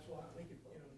that's why we could, you know.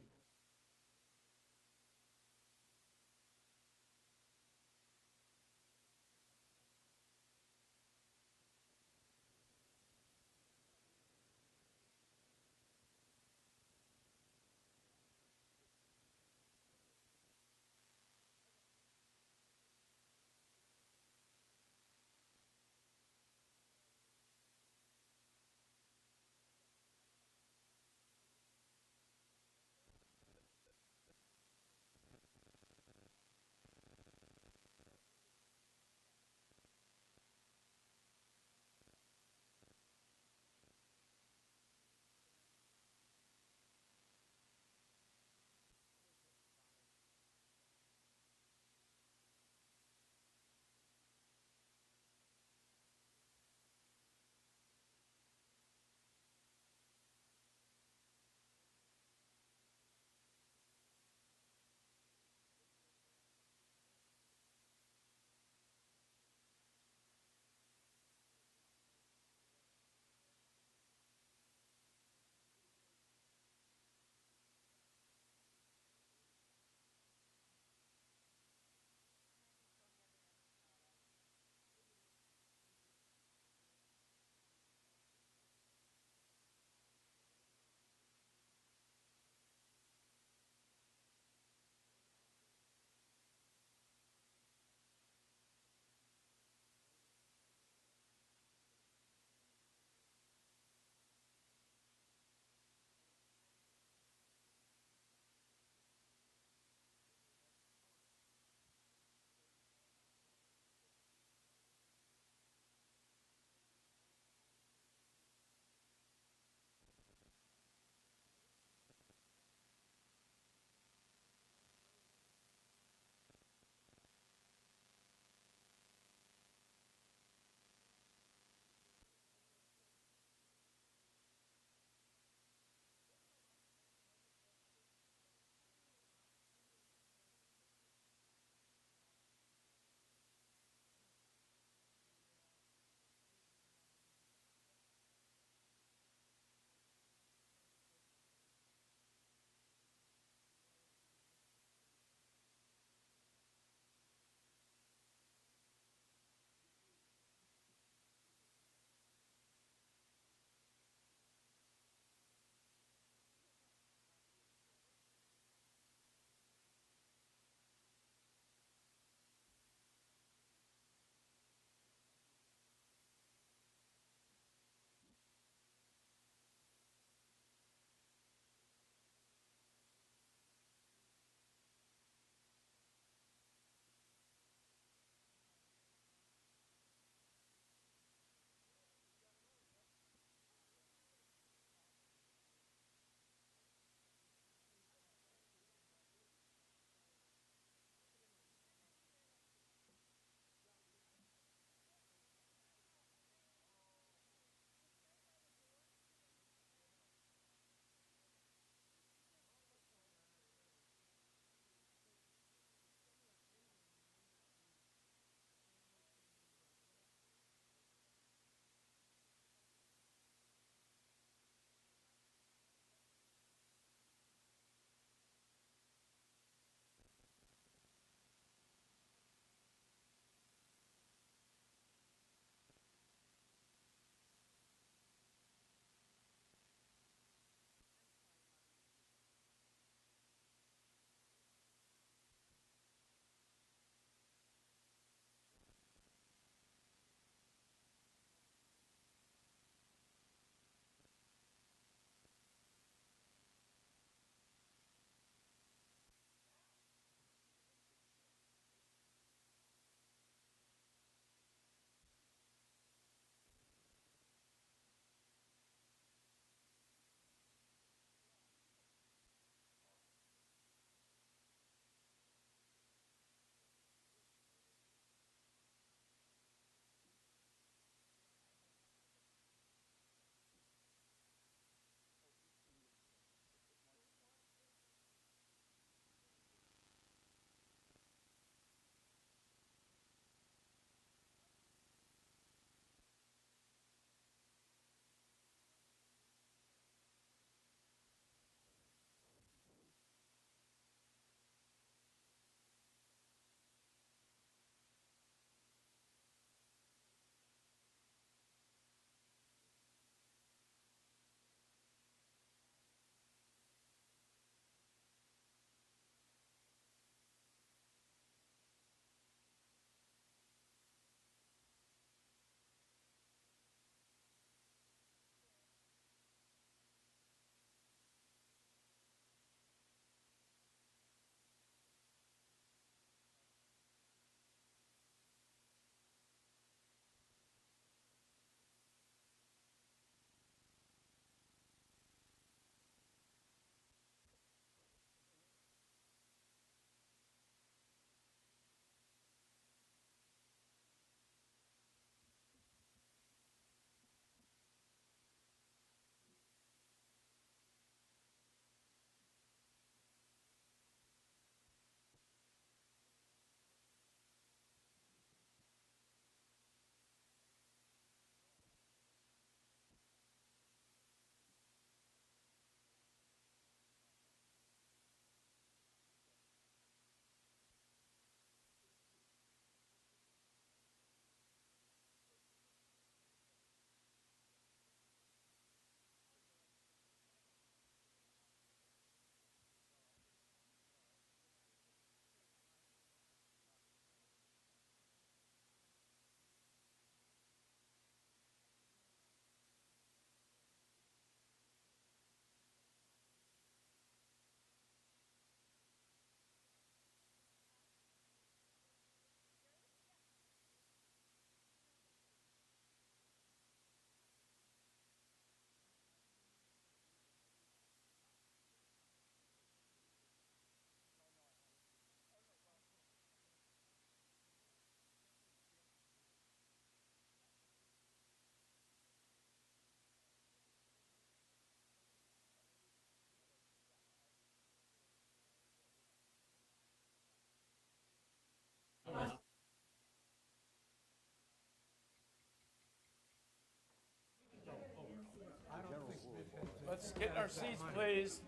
Get our seats, please.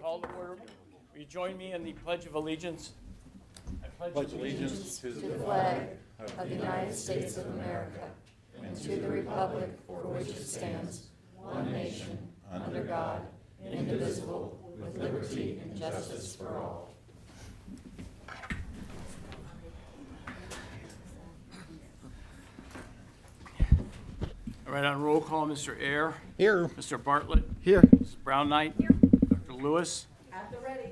Call to order. Will you join me in the Pledge of Allegiance? I pledge allegiance to the flag of the United States of America and to the republic for which it stands, one nation, under God, indivisible, with liberty and justice for all. All right, on roll call, Mr. Ayer. Here. Mr. Bartlett. Here. Mrs. Brown Knight. Here. Dr. Lewis. At the ready.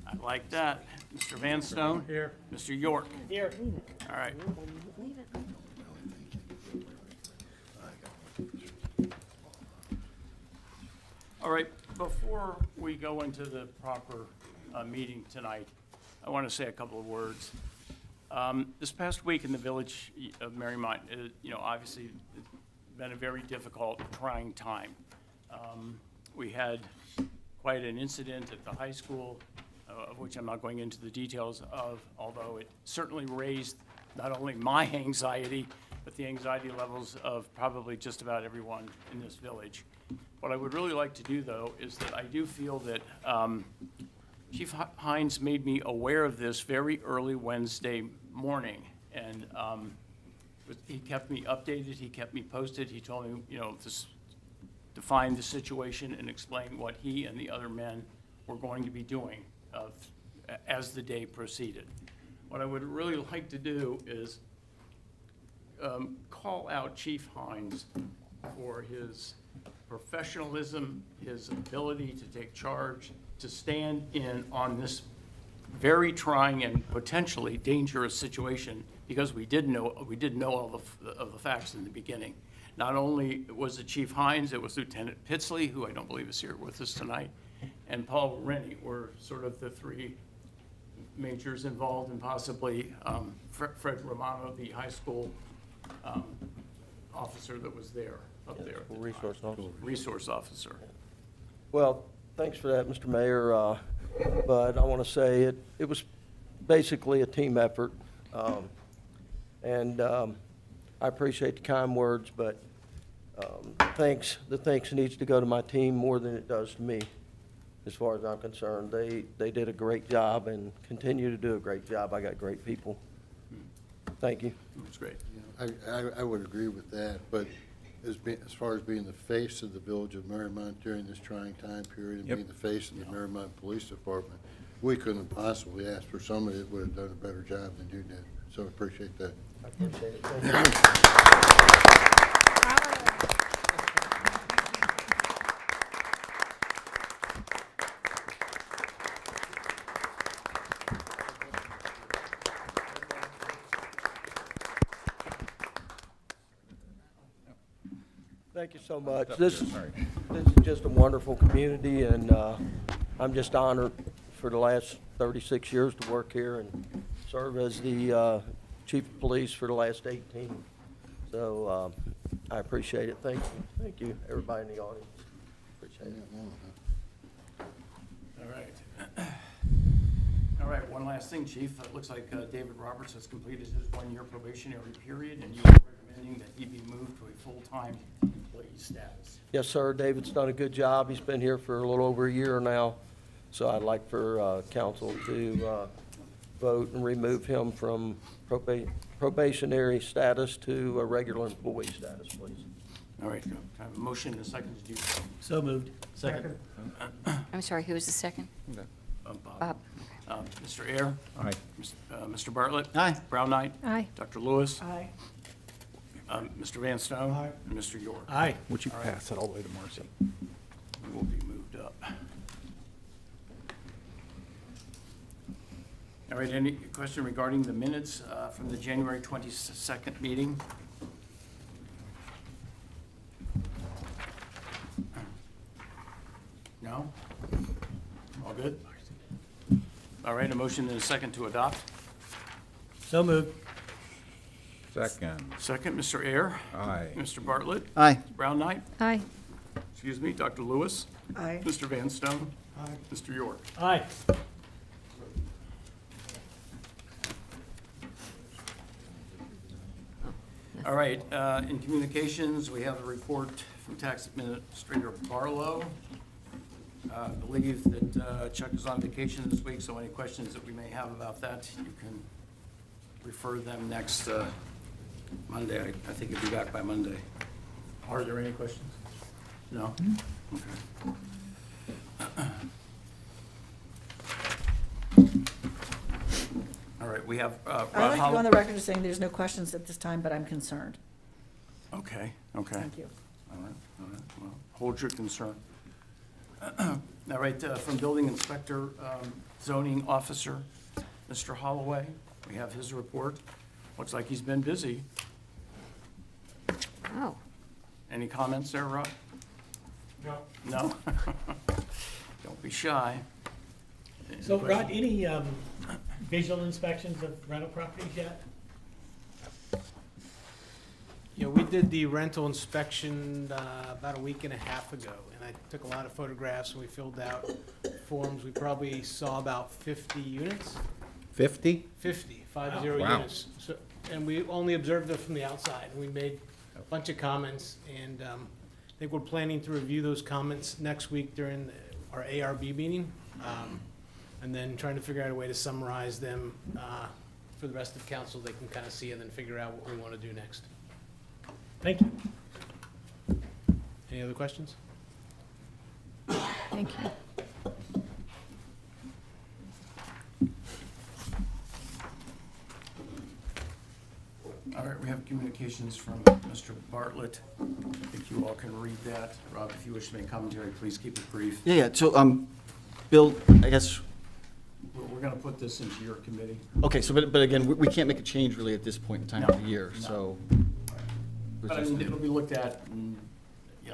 I like that. Mr. Van Stone. Here. Mr. York. Here. All right. All right, before we go into the proper meeting tonight, I want to say a couple of words. This past week in the village of Mariemont, obviously it's been a very difficult, trying time. We had quite an incident at the high school, of which I'm not going into the details of, although it certainly raised not only my anxiety, but the anxiety levels of probably just about everyone in this village. What I would really like to do, though, is that I do feel that Chief Hines made me aware of this very early Wednesday morning, and he kept me updated, he kept me posted, he told me, define the situation and explain what he and the other men were going to be doing as the day proceeded. What I would really like to do is call out Chief Hines for his professionalism, his ability to take charge, to stand in on this very trying and potentially dangerous situation, because we didn't know all of the facts in the beginning. Not only was it Chief Hines, it was Lieutenant Pitsley, who I don't believe is here with us tonight, and Paul Rennie were sort of the three majors involved, and possibly Fred Romano, the high school officer that was there, up there. Resource officer. Well, thanks for that, Mr. Mayor. But I want to say it was basically a team effort. And I appreciate the kind words, but the thanks needs to go to my team more than it does to me, as far as I'm concerned. They did a great job and continue to do a great job. I got great people. Thank you. That's great. I would agree with that, but as far as being the face of the village of Mariemont during this trying time period and being the face of the Mariemont Police Department, we couldn't have possibly asked for somebody that would have done a better job than you did. So I appreciate that. I appreciate it. Thank you. Thank you so much. This is just a wonderful community, and I'm just honored for the last 36 years to work here and serve as the chief of police for the last 18. So I appreciate it. Thank you. Thank you, everybody in the audience. Appreciate it. All right. All right, one last thing, Chief. It looks like David Roberts has completed his one-year probationary period, and you are recommending that he be moved to a full-time employee status. Yes, sir. David's done a good job. He's been here for a little over a year now. So I'd like for council to vote and remove him from probationary status to a regular employee status, please. All right, can I have a motion and a second to do so? So moved. Second. I'm sorry, who was the second? Bob. Bob. Mr. Ayer? Aye. Mr. Bartlett? Aye. Brown Knight? Aye. Dr. Lewis? Aye. Mr. Van Stone? Aye. And Mr. York? Aye. Would you pass that all the way to Marcy? We will be moved up. All right, any question regarding the minutes from the January 22nd meeting? No? All good? All right, a motion and a second to adopt. So moved. Second. Second, Mr. Ayer. Aye. Mr. Bartlett. Aye. Brown Knight. Aye. Excuse me, Dr. Lewis. Aye. Mr. Van Stone. Aye. Mr. York. Aye. All right, in communications, we have a report from Tax Administrator Barlow. I believe that Chuck is on vacation this week, so any questions that we may have about that, you can refer them next Monday. I think he'll be back by Monday. Are there any questions? No? Okay. All right, we have Rob I'd like to go on Holland. the record as saying there's no questions at this time, but I'm concerned. Okay, okay. Thank you. All right, well, hold your concern. All right, from Building Inspector, Zoning Officer, Mr. Holloway, we have his report. Looks like he's been busy. Oh. Any comments there, Rob? No. No? Don't be shy. Any So Rod, questions? any visual inspections of rental properties yet? Yeah, we did the rental inspection about a week and a half ago, and I took a lot of photographs, and we filled out forms. We probably saw about 50 units, 50? 50 Wow. units. So, and we only observed it from the outside, and we made a bunch of comments, and I think we're planning to review those comments next week during our ARB meeting, and then trying to figure out a way to summarize them for the rest of council. They can kind of see and then figure out what we want to do next. Thank you. Any other questions? Thank you. All right, we have communications from Mr. Bartlett. I think you all can read that. Rob, if you wish to make commentary, please keep it brief. Yeah, so, Bill, I guess, We're going to put this into your committee. okay, so, but again, we can't make a change really at this point in time of the year, No. so. we're But I just- mean, it'll be looked at in,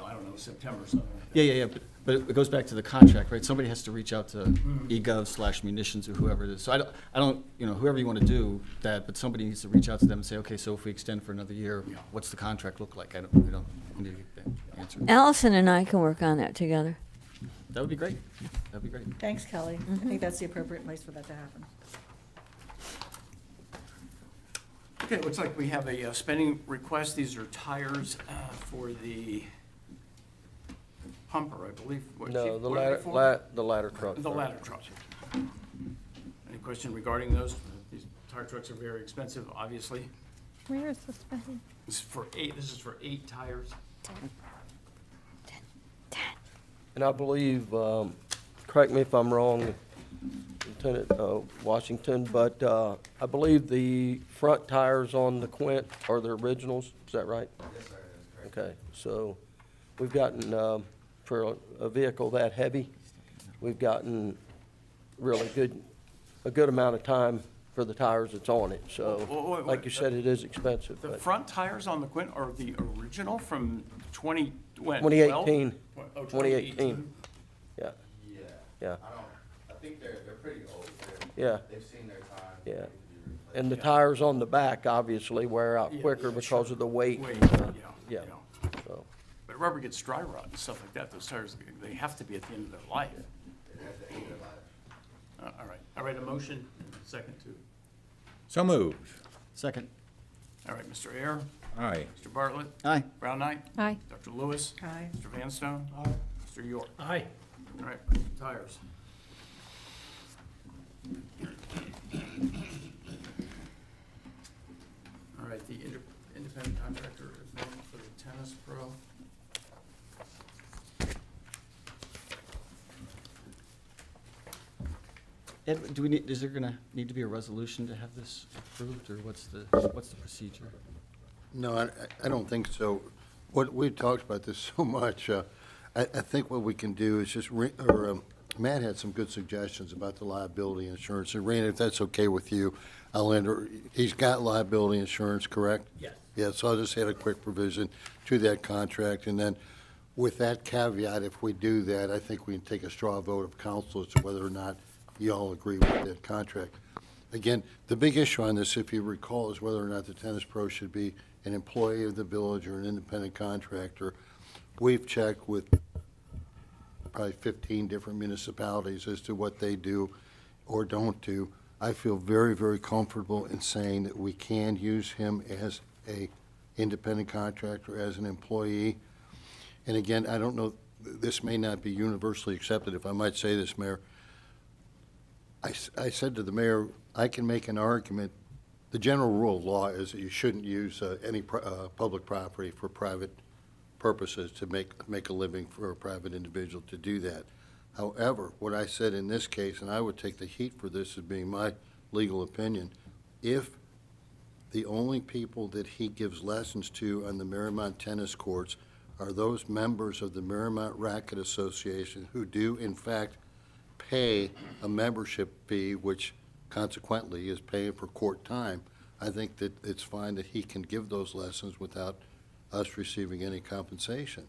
I don't know, September or something like that. Yeah, but it goes back to the contract, right? Somebody has to reach out to Mm-hmm. eGov/munitions or whoever it is. So I don't, whoever you want to do that, but somebody needs to reach out to them and say, okay, so if we extend for another year, Yeah. what's the contract look like? We need to get that answer. Allison and I can work on that together. That would be great. That'd be great. Thanks, Kelly. I think that's the appropriate place for that to happen. Okay, it looks like we have a spending request. These are tires for the humper, I believe. What, No, Chief, the what are they for? the ladder truck. The ladder truck. Any question regarding those? These tire trucks are very expensive, obviously. Where is the spending? This is for eight tires. And I believe, correct me if I'm wrong, Lieutenant Washington, but I believe the front tires on the Quint are the originals, is that right? Yes, sir, that's correct. Okay, so we've gotten, for a vehicle that heavy, we've gotten really a good amount of time for the tires that's on it, so, Wait, like you said, it is expensive, The but front tires on the Quint are the original from 2012? 2018. Oh, 2018. Yeah, Yeah, yeah, I think they're pretty old. yeah. They've seen their time. Yeah. They need to be replaced. And the tires on the back obviously wear out Yeah, quicker yeah, because of the weight. Wait, Yeah, yeah. so, But rubber gets dry rot and stuff like that. Those tires, they have to be at the end of their life. They have to end their life. All right, a motion, second to, So moved. Second. all right, Mr. Ayer, Aye. Mr. Bartlett, Aye. Brown Knight, Aye. Dr. Lewis, Aye. Mr. Vanstone, Mr. York. Aye. All right, tires. All right, the independent contractor agreement for the tennis pro. Ed, is there gonna need to be a resolution to have this approved, or what's the procedure? No, I don't think so. We've talked about this so much. I think what we can do is just, Matt had some good suggestions about the liability insurance. And Randy, if that's okay with you, I'll enter, he's got liability insurance, correct? Yes. Yeah, so I'll just add a quick provision to that contract. And then with that caveat, if we do that, I think we can take a straw vote of council as to whether or not you all agree with that contract. Again, the big issue on this, if you recall, is whether or not the tennis pro should be an employee of the village or an independent contractor. We've checked with probably 15 different municipalities as to what they do or don't do. I feel very, very comfortable in saying that we can use him as a independent contractor, as an employee. And again, I don't know, this may not be universally accepted, if I might say this, Mayor. I said to the mayor, I can make an argument. The general rule of law is that you shouldn't use any public property for private purposes to make a living for a private individual to do that. However, what I said in this case, and I would take the heat for this as being my legal opinion, if the only people that he gives lessons to on the Mariemont tennis courts are those members of the Mariemont Racket Association who do in fact pay a membership fee, which consequently is paying for court time, I think that it's fine that he can give those lessons without us receiving any compensation.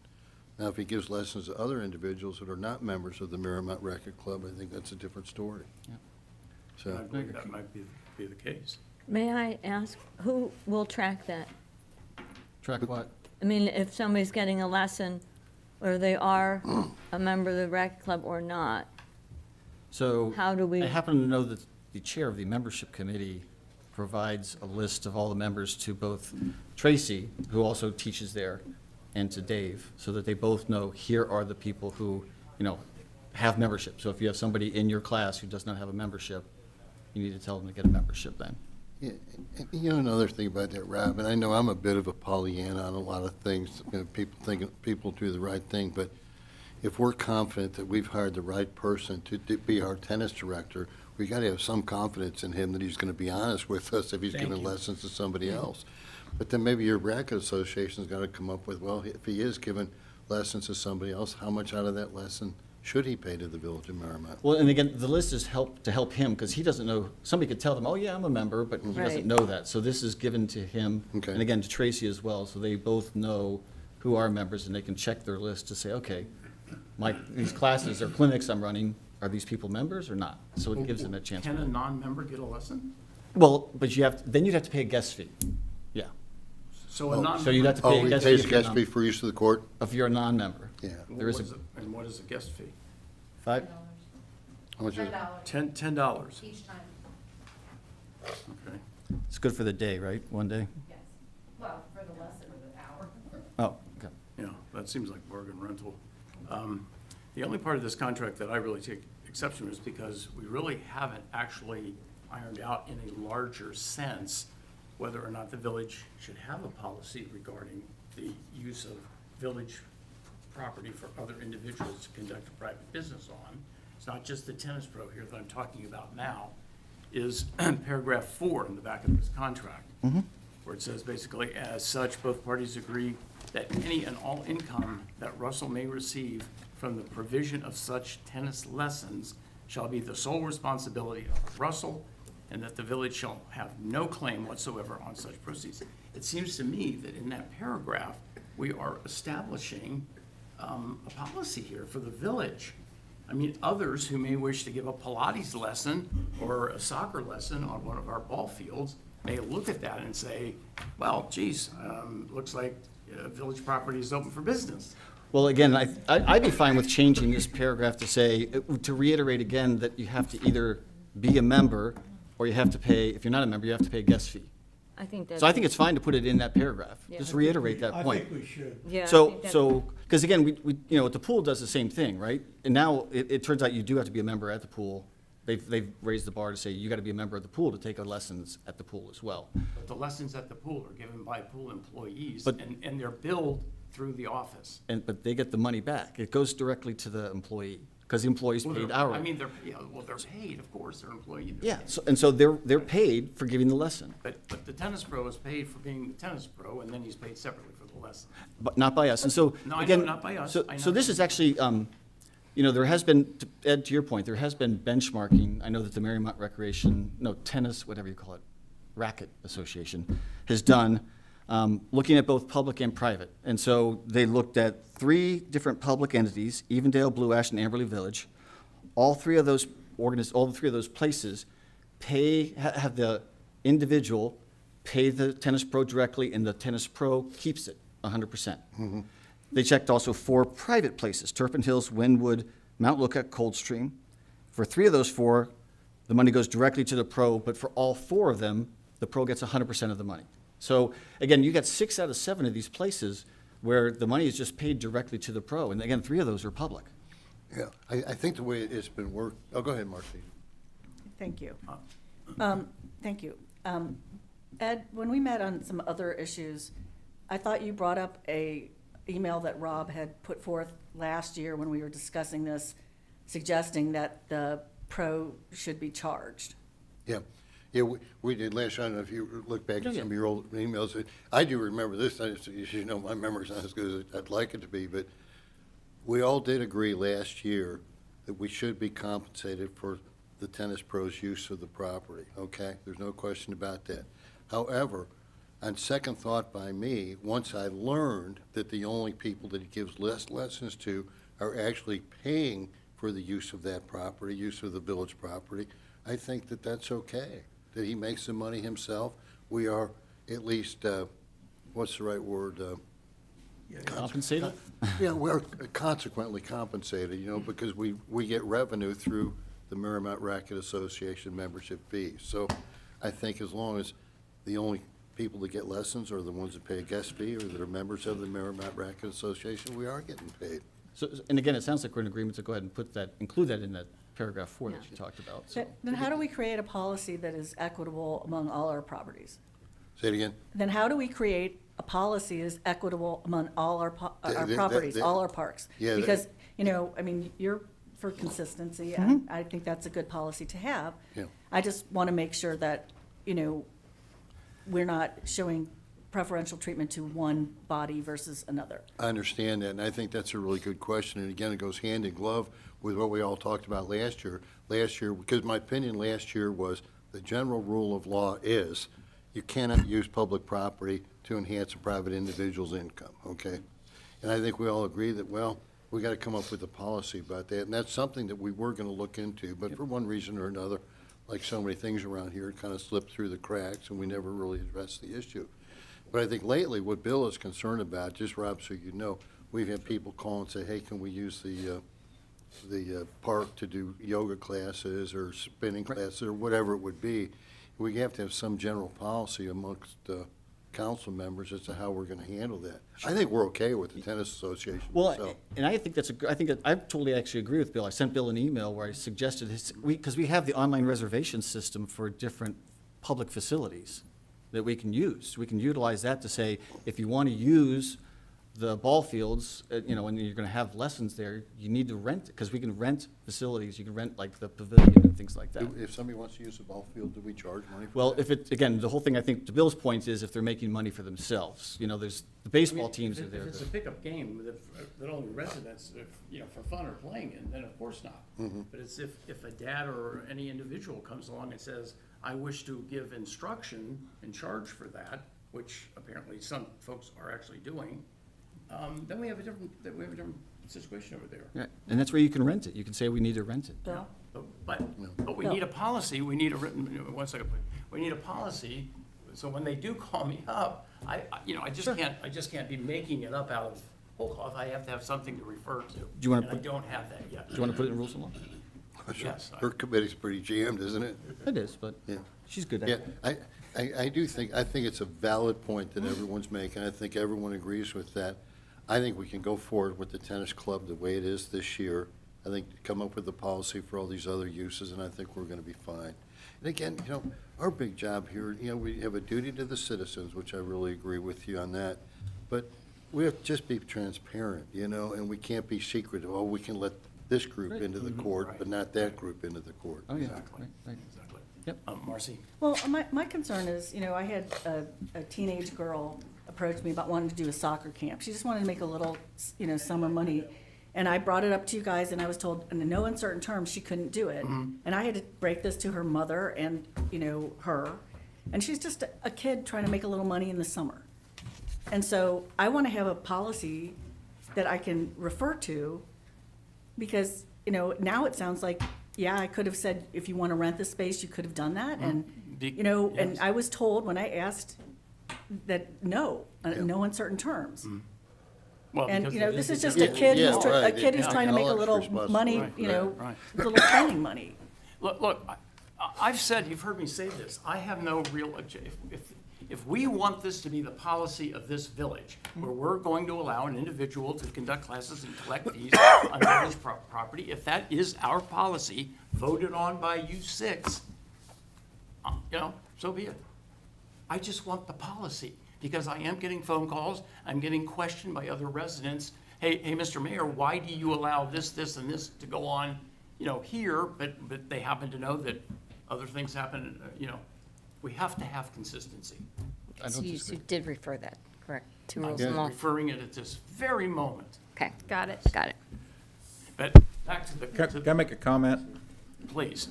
Now, if he gives lessons to other individuals that are not members of the Mariemont Racket Club, I think that's a different story. Yeah. I So, believe that might be the case. May I ask, who will track that? Track what? I mean, if somebody's getting a lesson, whether they are a member of the rec club or not, So. how do we? I happen to know that the chair of the membership committee provides a list of all the members to both Tracy, who also teaches there, and to Dave, so that they both know, here are the people who, have membership. So if you have somebody in your class who does not have a membership, you need to tell them to get a membership then. yeah, and another thing about that, Rob, and I know I'm a bit of a Pollyanna on a lot of things, people do the right thing, but if we're confident that we've hired the right person to be our tennis director, we got to have some confidence in him that he's going to be honest with us if he's Thank giving you. lessons to somebody else. But then maybe your racket association's got to come up with, well, if he is giving lessons to somebody else, how much out of that lesson should he pay to the Village of Mariemont? Well, and again, the list is to help him, because he doesn't know, somebody could tell them, oh, yeah, I'm a member, but he Right. doesn't know that. So this is given to him, Okay. and again, to Tracy as well, so they both know who are members, and they can check their list to say, okay, these classes or clinics I'm running, are these people members or not? So it gives them a chance. Can a non-member get a lesson? Well, but then you'd have to pay a guest fee. Yeah. So a non-member. So you'd have to Oh, pay a he guest pays fee a guest fee for use of the court? if you're a non-member. Yeah. There is a And what is the guest fee? five, How much is it? $10. Each time, Okay. it's good for the day, right? One day? yes. Well, for the lesson of an hour. Oh, okay. Yeah, that seems like bargain rental. The only part of this contract that I really take exception is because we really haven't actually ironed out in a larger sense whether or not the village should have a policy regarding the use of village property for other individuals to conduct a private business on. It's not just the tennis pro here that I'm talking about now, is paragraph 4 in the back of this contract, where it says basically, as such, both parties agree that any and all income that Russell may receive from the provision of such tennis lessons shall be the sole responsibility of Russell, and that the village shall have no claim whatsoever on such proceeds. It seems to me that in that paragraph, we are establishing a policy here for the village. I mean, others who may wish to give a Pilates lesson or a soccer lesson on one of our ball fields may look at that and say, well, geez, looks like village property is open for business. Well, again, I'd be fine with changing this paragraph to say, to reiterate again, that you have to either be a member or you have to pay, if you're not a member, you have to pay a guest fee. I think that's. So I think it's fine to put it in that paragraph. Yeah. Just reiterate that I point. think we should. Yeah, I So, think that- because again, the pool does the same thing, right? And now it turns out you do have to be a member at the pool. They've raised the bar to say you got to be a member of the pool to take lessons at the pool as well. But the lessons at the pool are given by pool employees, But- and they're billed through the office. But they get the money back. It goes directly to the employee, because the employee's Well, paid they're- hourly. I mean, they're paid, of course, they're employees. Yeah, so they're paid for giving the lesson, But the tennis pro is paid for being the tennis pro, and then he's paid separately for the lesson. but not by us. And so, No, I know, again. not by us. So, I so know. this is actually, there has been, Ed, to your point, there has been benchmarking. I know that the Mariemont Tennis, whatever you call it, Racket Association has done, looking at both public and private. And so they looked at 3 different public entities, Evendale, Blue Ash, and Amberley Village. All three of those places have the individual pay the tennis pro directly, and the tennis pro keeps it 100%. They checked also 4 private places, Turpin Hills, Wynwood, Mount Lookout, Coldstream. For 3 of those 4, the money goes directly to the pro, but for all 4 of them, the pro gets 100% of the money. So again, you got 6 out of 7 of these places where the money is just paid directly to the pro. And again, 3 of those are public. Yeah, I think the way it's been worked, oh, go ahead, Marcy. Thank you. Thank you. Ed, when we met on some other issues, I thought you brought up a email that Rob had put forth last year when we were discussing this, suggesting that the pro should be charged. Yeah, we did last year. I don't know if you look back at some of your old emails. I do remember this. As you know, my memory's not as good as I'd like it to be, but we all did agree last year that we should be compensated for the tennis pros' use of the property, okay? There's no question about that. However, on second thought by me, once I learned that the only people that he gives lessons to are actually paying for the use of that property, use of the village property, I think that that's okay, that he makes the money himself. We are at least, what's the right word? Compensated? Yeah, we're consequently compensated, because we get revenue through the Mariemont Racket Association membership fees. So I think as long as the only people that get lessons are the ones that pay a guest fee or that are members of the Mariemont Racket Association, we are getting paid. So, and again, it sounds like we're in agreement to go ahead and include that in that paragraph 4 that you talked about. So. Then how do we create a policy that is equitable among all our properties? Say it again? Then how do we create a policy that is equitable among all our properties, all our parks? Yeah, Because, you're for consistency, and I think that's a good policy to have. Yeah. I just want to make sure that, we're not showing preferential treatment to one body versus another. I understand that, and I think that's a really good question. And again, it goes hand in glove with what we all talked about last year. Because my opinion last year was the general rule of law is you cannot use public property to enhance a private individual's income, okay? And I think we all agree that, well, we got to come up with a policy about that, and that's something that we were going to look into, but for one reason or another, like so many things around here, it kind of slipped through the cracks, and we never really addressed the issue. But I think lately, what Bill is concerned about, just Rob, so you know, we've had people call and say, hey, can we use the park to do yoga classes or spinning classes or whatever it would be. We have to have some general policy amongst council members as to how we're going to handle that. I think we're okay with the tennis association. Well, so. and I think I totally actually agree with Bill. I sent Bill an email where I suggested because we have the online reservation system for different public facilities that we can use. We can utilize that to say, if you want to use the ball fields, and you're going to have lessons there, you need to rent it, because we can rent facilities. You can rent like the pavilion and things like that. If somebody wants to use the ball field, do we charge money for Well, that? again, the whole thing, I think, to Bill's point is if they're making money for themselves. There's, the baseball teams are there. If it's a pickup game that only residents, for fun are playing in, then of course not. But it's if a dad or any individual comes along and says, I wish to give instruction and charge for that, which apparently some folks are actually doing, then we have a different situation over there. Yeah, and that's where you can rent it. You can say we need to rent it. Bill? But we need a policy, we need a written, one second, please. We need a policy, so when they do call me up, I just can't be making it up out of whole cloth. I have to have something to refer to. you wanna and I don't have that yet. Do you want to put it in rules of law? Yes. Her committee's pretty jammed, isn't it? It is, but Yeah. she's good at Yeah, it. I think it's a valid point that everyone's making. I think everyone agrees with that. I think we can go forward with the tennis club the way it is this year. I think come up with a policy for all these other uses, and I think we're going to be fine. And again, our big job here, we have a duty to the citizens, which I really agree with you on that. But we have to just be transparent, and we can't be secretive. Oh, we can let this group into the court, but not that group into the court. Oh, yeah. Exactly. Right. Exactly. Yep. Marcy? Well, my concern is, I had a teenage girl approach me about wanting to do a soccer camp. She just wanted to make a little, summer money. And I brought it up to you guys, and I was told in no uncertain terms she couldn't do it. And I had to break this to her mother and, her. And she's just a kid trying to make a little money in the summer. And so I want to have a policy that I can refer to, because, now it sounds like, yeah, I could have said, if you want to rent the space, you could have done that. And, and I was told when I asked that no uncertain terms. Well, And, because this is just Yeah, a kid yeah, who's, right. a kid who's Yeah, trying to make a all little extra money, responsible. Right. little spending money. Look, I've said, you've heard me say this, I have no real, If we want this to be the policy of this village, where we're going to allow an individual to conduct classes and collect fees on village property, if that is our policy, voted on by you six, you know, so be it. I just want the policy, because I am getting phone calls, I'm getting questioned by other residents. Hey, Mr. Mayor, why do you allow this, this, and this to go on, you know, here, but they happen to know that other things happen, you know. We have to have consistency. I So don't you disagree. did refer that, correct, to I'm rules and law? referring it at this very moment. Okay, got it. But back to the, Can I make a comment? please.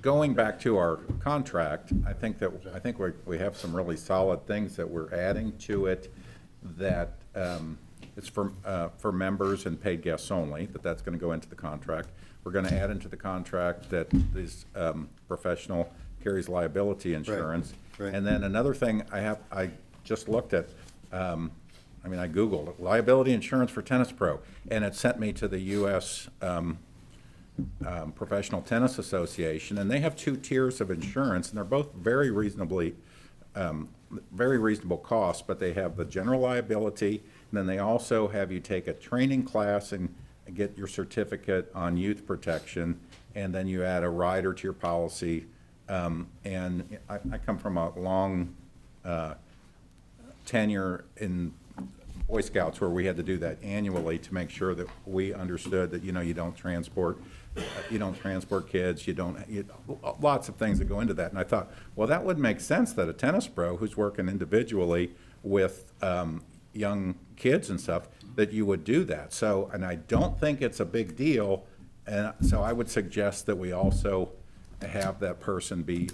Going back to our contract, I think we have some really solid things that we're adding to it, that it's for members and paid guests only, that's gonna go into the contract. We're gonna add into the contract that this professional carries liability insurance. right. And then another thing I just looked at, I Googled it, liability insurance for tennis pro, and it sent me to the U.S. Professional Tennis Association, and they have 2 tiers of insurance, and they're both very reasonable costs, but they have the general liability, and then they also have you take a training class and get your certificate on youth protection, and then you add a rider to your policy. And I come from a long tenure in Boy Scouts where we had to do that annually to make sure that we understood that, you know, you don't transport kids, lots of things that go into that. And I thought, well, that would make sense that a tennis pro who's working individually with young kids and stuff, that you would do that. So, and I don't think it's a big deal, and so I would suggest that we also have that person be,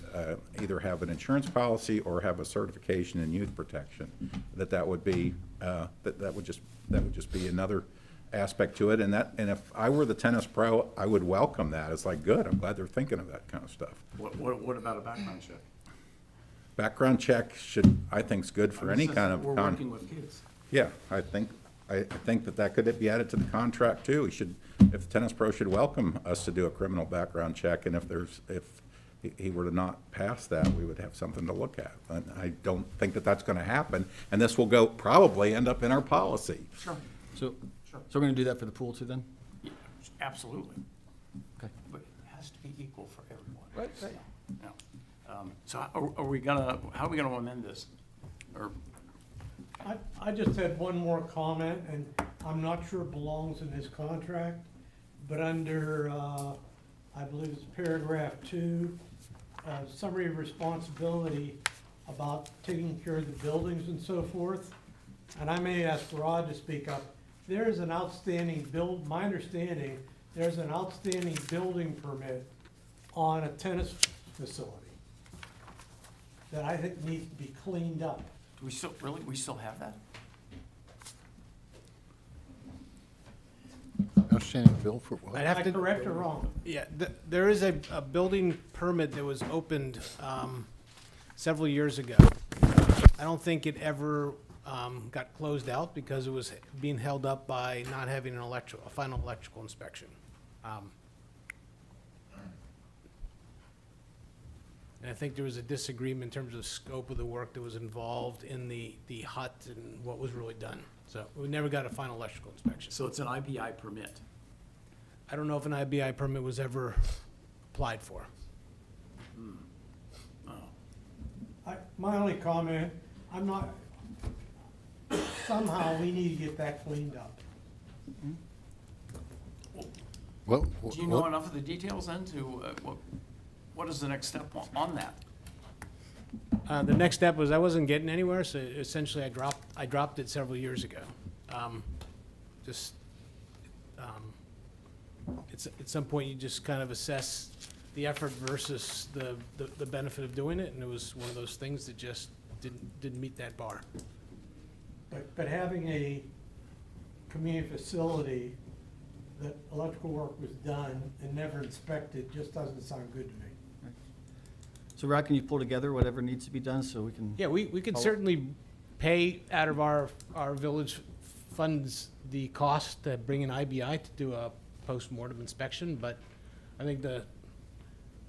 either have an insurance policy or have a certification in youth protection. That would be, that would just be another aspect to it. And if I were the tennis pro, I would welcome that. It's like, good, I'm glad they're thinking of that kind of stuff. What about a background check? Background check I think is good for any kind of. We're working with kids. Yeah, I think that could be added to the contract too. If the tennis pro should welcome us to do a criminal background check, and if he were to not pass that, we would have something to look at. But I don't think that that's gonna happen, and this will probably end up in our policy. Sure. So we're gonna do that for the pool too then? Yeah, absolutely. Okay. But it has to be equal for everyone. Right. Yeah. So how are we gonna amend this? Or, I just had one more comment, and I'm not sure it belongs in this contract, but under, I believe it's paragraph 2, summary of responsibility about taking care of the buildings and so forth, and I may ask Rod to speak up. There is an outstanding my understanding, there's an outstanding building permit on a tennis facility that I think needs to be cleaned up. do we still have that? Outstanding bill for what? I'd have Am I to correct or wrong? Yeah, there is a building permit that was opened several years ago. I don't think it ever got closed out because it was being held up by not having a final electrical inspection. And I think there was a disagreement in terms of the scope of the work that was involved in the hut and what was really done. So we never got a final electrical inspection. So it's an IBI permit. I don't know if an IBI permit was ever applied for. My only comment, somehow we need to get that cleaned up. Well, Do you know enough of the details then to, what is the next step on that? The next step was I wasn't getting anywhere, so essentially I dropped it several years ago. At some point, you just kind of assess the effort versus the benefit of doing it, and it was one of those things that just didn't meet that bar. But having a community facility that electrical work was done and never inspected just doesn't sound good to me. So Rod, can you pull together whatever needs to be done so we can? Yeah, we could certainly pay out of our village funds the cost to bring an IBI to do a post-mortem inspection, but I think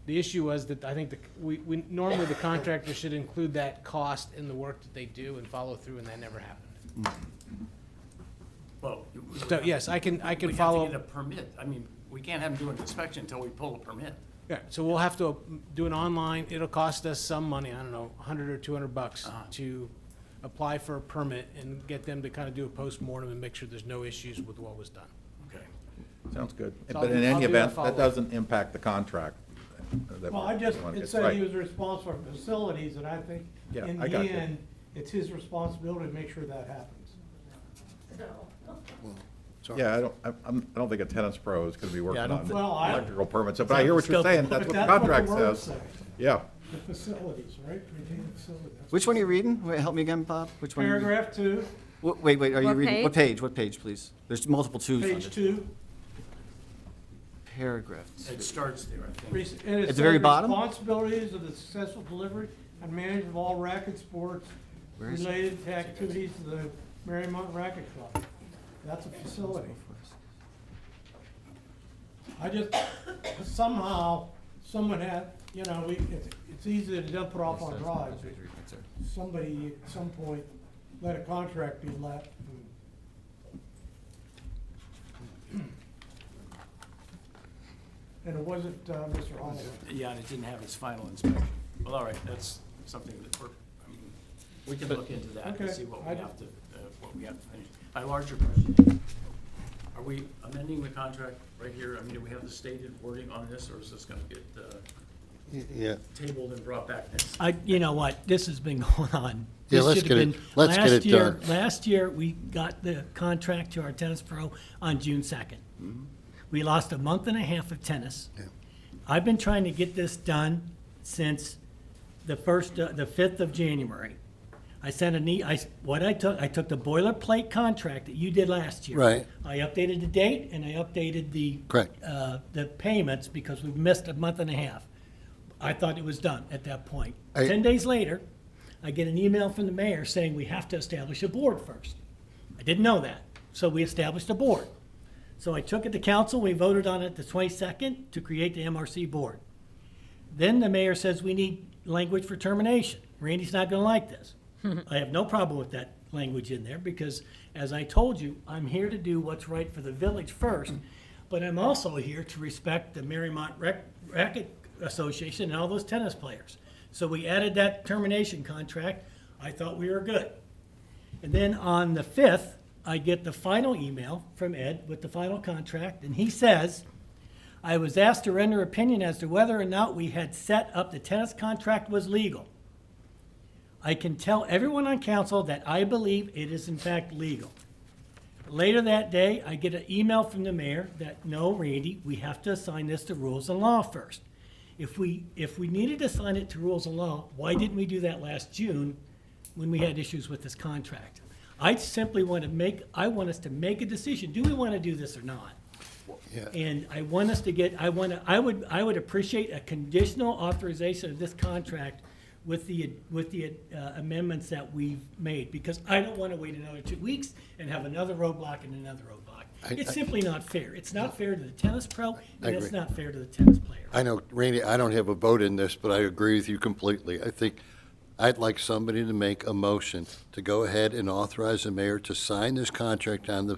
The issue was that I think normally the contractor should include that cost in the work that they do and follow through, and that never happened. Well, So, yes, I can we have to follow. get a permit. I mean, we can't have them do an inspection until we pull a permit. Yeah, so we'll have to do an online, it'll cost us some money, I don't know, $100 or $200 Uh-huh. to apply for a permit and get them to kind of do a postmortem and make sure there's no issues with what was done. Okay. Sounds good. So But in I'll any do that event, follow-up. that doesn't impact the contract. Well, it said he was responsible for facilities, and I think Yeah, in I the got you. end, it's his responsibility to make sure that happens. Sorry. Yeah, I don't think a tennis pro is gonna be working I don't on thi- Well, I- electrical permits, but I hear what you're saying, that's But what the contract words says. say, Yeah, The facilities, right? Maintain the facility. That's Which one are you reading? Wait, help me again, Bob. Which one? are you reading? Paragraph 2, Wait, are you What reading, what page? page? What page, please? There's multiple twos on page it. 2. Paragraph. It starts there, I think. And it At the very says bottom? responsibilities of the successful delivery and management of all racket sports Where is it? related to activities of the Mariemont Racket Club. That's a facility. I just, somehow, someone had, it's easy to dump it off on drives. Somebody at some point let a contract be let. And it wasn't Mr. Oliver. Yeah, and it didn't have its final inspection. Well, all right, that's something that we can look into that and Okay, see what I we don't- have to finish. My larger question, are we amending the contract right here? I mean, do we have the stated wording on this, or is this gonna get Yeah. tabled and brought back next? You know what, this has been going on. Yeah, This let's should get have it- been- let's get last it year- done. Last year, we got the contract to our tennis pro on June 2nd. We lost a month and a half of tennis. Yeah. I've been trying to get this done since the 5th of January. I sent I took the boilerplate contract that you did last year. Right. I updated the date and I updated the. Correct. The payments because we missed a month and a half. I thought it was done at that point. I- 10 days later, I get an email from the mayor saying we have to establish a board first. I didn't know that, so we established a board. So I took it to council, we voted on it the 22nd to create the MRC board. Then the mayor says we need language for termination. Randy's not gonna like this. I have no problem with that language in there because, as I told you, I'm here to do what's right for the village first, but I'm also here to respect the Mariemont Racket Association and all those tennis players. So we added that termination contract. I thought we were good. And then on the 5th, I get the final email from Ed with the final contract, and he says, I was asked to render opinion as to whether or not we had set up the tennis contract was legal. I can tell everyone on council that I believe it is in fact legal. Later that day, I get an email from the mayor that, no, Randy, we have to assign this to rules and law first. If we needed to assign it to rules and law, why didn't we do that last June when we had issues with this contract? I simply want us to make a decision. Do we want to do this or not? Yeah. And I want us to get, I would appreciate a conditional authorization of this contract with the amendments that we've made, because I don't want to wait another 2 weeks and have another roadblock and another roadblock. It's simply not fair. It's not fair to the tennis pro, and it's agree. not fair to the tennis player. I know, Randy, I don't have a vote in this, but I agree with you completely. I think I'd like somebody to make a motion to go ahead and authorize the mayor to sign this contract on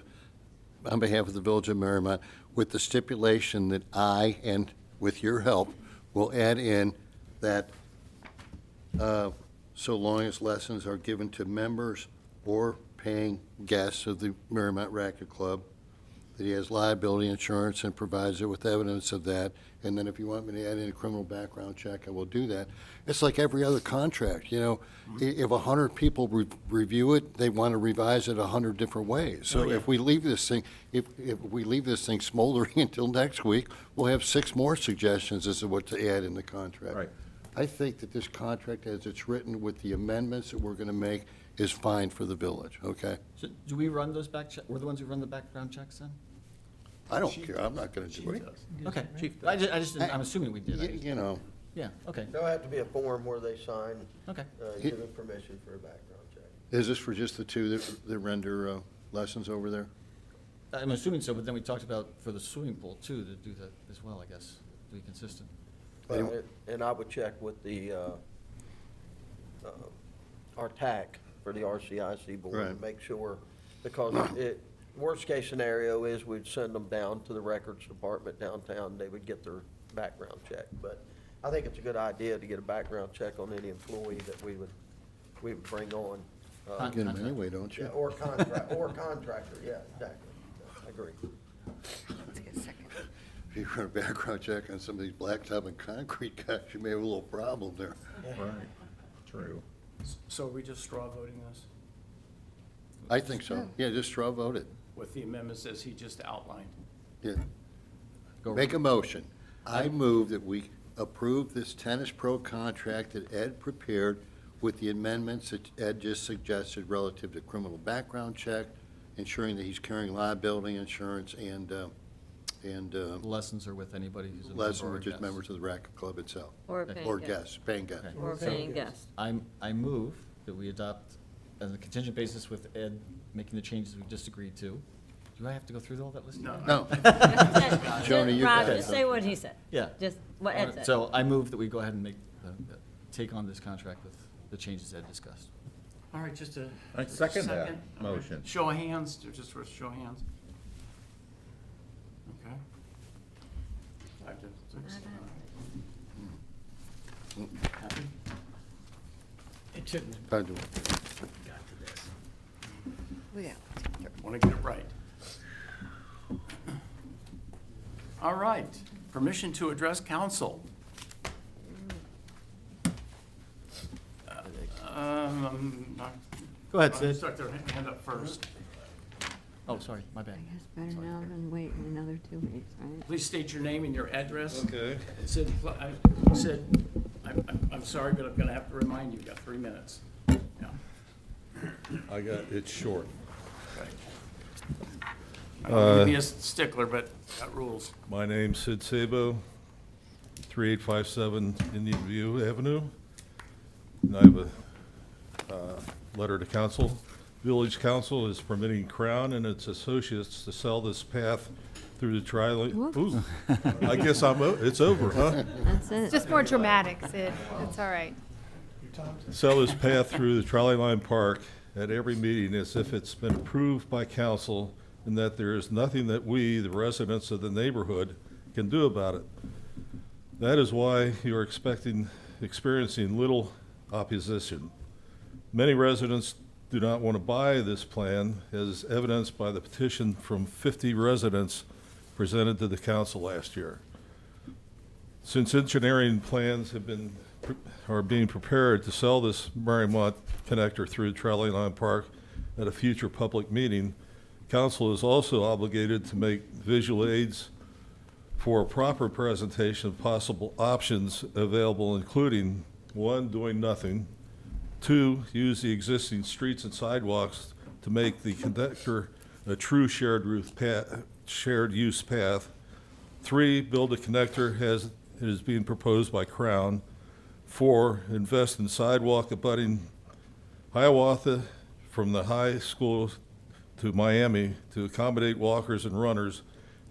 behalf of the Village of Mariemont with the stipulation that I, and with your help, will add in that so long as lessons are given to members or paying guests of the Mariemont Racket Club, that he has liability insurance and provides it with evidence of that. And then if you want me to add in a criminal background check, I will do that. It's like every other contract, if 100 people review it, they want to revise it 100 different ways. So if we leave this thing, if we leave this thing smoldering until next week, we'll have 6 more suggestions as to what to add in the contract. Right. I think that this contract, as it's written with the amendments that we're going to make, is fine for the village, okay? So do we run those we're the ones who run the background checks then? I don't care, I'm not going to do it. Okay. I'm assuming we did. Yeah, okay, There'll have to be a form where they sign, okay. giving permission for a background check. Is this for just the 2 that render lessons over there? I'm assuming so, but then we talked about for the swimming pool too, to do that as well, I guess, to be consistent. And I would check with the, our TAC for the RCIC board and Right. make sure, because worst case scenario is we'd send them down to the records department downtown, they would get their background check. But I think it's a good idea to get a background check on any employee that we would bring on. You get them anyway, don't Yeah, you? or contractor, yeah, exactly. I agree. If you run a background check on some of these blacktop and concrete guys, you may have a little problem there. Right, true. So are we just straw voting this I think so. Yeah, just straw vote it. with the amendments as he just outlined? Yeah. Go Make a motion. I move that we approve this Tennis Pro contract that Ed prepared with the amendments that Ed just suggested relative to criminal background check, ensuring that he's carrying liability insurance and Lessons are with anybody who's a member lesson, or which is guest. members of the racket club itself. Or paying Or guests. paying guests. Okay. Or paying guests. I move that we adopt on a contingent basis with Ed making the changes we just agreed to. Do I have to go through all that list? No. again? No, Joni, you Rob, got it. just say what he said. Yeah. Just what Ed said. So I move that we go ahead and take on this contract with the changes Ed discussed. All right, just a. I second that Okay. motion. Show of hands, just for a show of hands. Okay. 5 to 6. Happy? It shouldn't Time to- have got to this. Want to get it right. All right, permission to address council. I'm not- Go ahead, I'll Sid. Start their hand up first. Oh, sorry, my bad. I guess better now than waiting another 2 weeks, right? Please state your name and your address. Okay. Sid, I'm sorry, but I'm going to have to remind you, you've got 3 minutes. Yeah. It's short. Okay. I don't want to be a stickler, but got rules. My name's Sid Sabo, 3857 Indian View Avenue. And I have a letter to council. Village Council is permitting Crown and its associates to sell this path through the tri-lane. Ooh, I guess it's over, huh? That's it. Just more dramatic, Sid. It's all right. Sell this path through the trolley line park at every meeting as if it's been approved by council and that there is nothing that we, the residents of the neighborhood, can do about it. That is why you are experiencing little opposition. Many residents do not want to buy this plan, as evidenced by the petition from 50 residents presented to the council last year. Since engineering plans are being prepared to sell this Mariemont connector through Trolley Line Park at a future public meeting, council is also obligated to make visual aids for a proper presentation of possible options available, including 1, doing nothing, 2, use the existing streets and sidewalks to make the connector a true shared use path. 3, build a connector as it is being proposed by Crown. 4, invest in sidewalk abutting Hiawatha from the high school to Miami to accommodate walkers and runners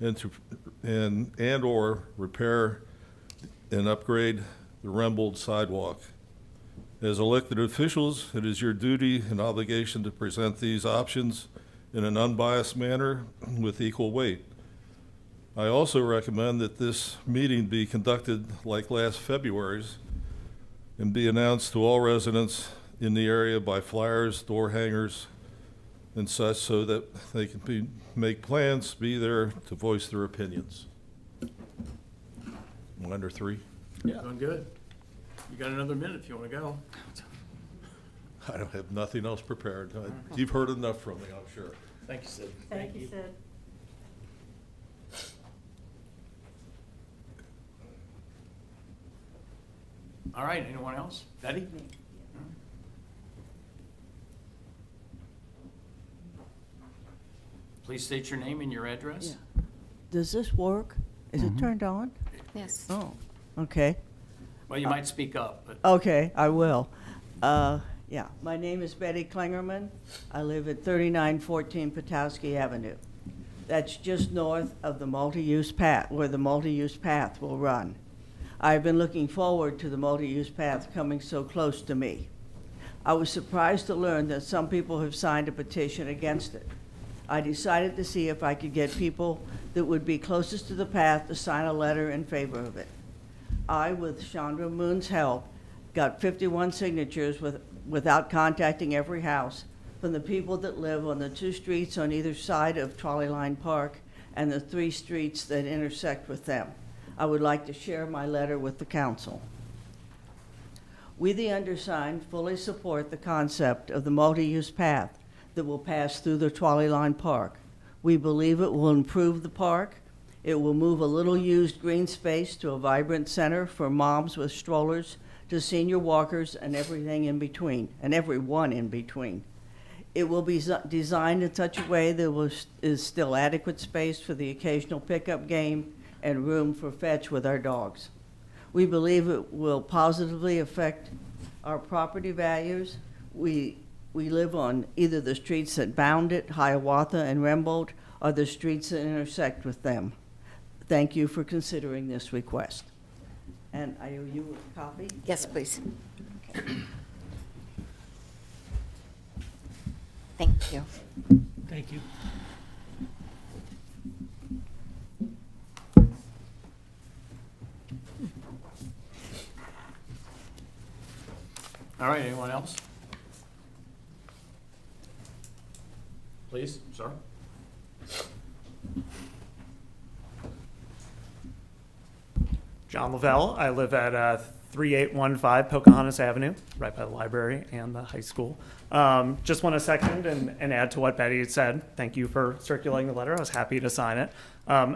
and or repair and upgrade the Rembold sidewalk. As elected officials, it is your duty and obligation to present these options in an unbiased manner with equal weight. I also recommend that this meeting be conducted like last February's and be announced to all residents in the area by flyers, door hangers, and such, so that they can make plans, be there to voice their opinions. I'm under 3. Doing good. You got another minute if you want to go. I don't have nothing else prepared. You've heard enough from me, I'm sure. Thank you, Sid. Thank you, Sid. All right, anyone else? Betty? Please state your name and your address. Does this work? Is it turned on? Yes. Oh, okay. Well, you might speak up, but Okay, I will. Yeah, my name is Betty Klingerman. I live at 3914 Patowski Avenue. That's just north of the multi-use path, where the multi-use path will run. I've been looking forward to the multi-use path coming so close to me. I was surprised to learn that some people have signed a petition against it. I decided to see if I could get people that would be closest to the path to sign a letter in favor of it. I, with Chandra Moon's help, got 51 signatures without contacting every house from the people that live on the 2 streets on either side of Trolley Line Park and the 3 streets that intersect with them. I would like to share my letter with the council. We, the undersigned, fully support the concept of the multi-use path that will pass through the Trolley Line Park. We believe it will improve the park. It will move a little used green space to a vibrant center for moms with strollers to senior walkers and everything in between, and everyone in between. It will be designed in such a way that is still adequate space for the occasional pickup game and room for fetch with our dogs. We believe it will positively affect our property values. We live on either the streets that bound it, Hiawatha and Rembold, or the streets that intersect with them. Thank you for considering this request. And I owe you a copy? Yes, please. Okay. Thank you. Thank you. All right, anyone else? Please, sir. John Lavelle. I live at 3815 Pocahontas Avenue, right by the library and the high school. Just want to second and add to what Betty had said. Thank you for circulating the letter. I was happy to sign it.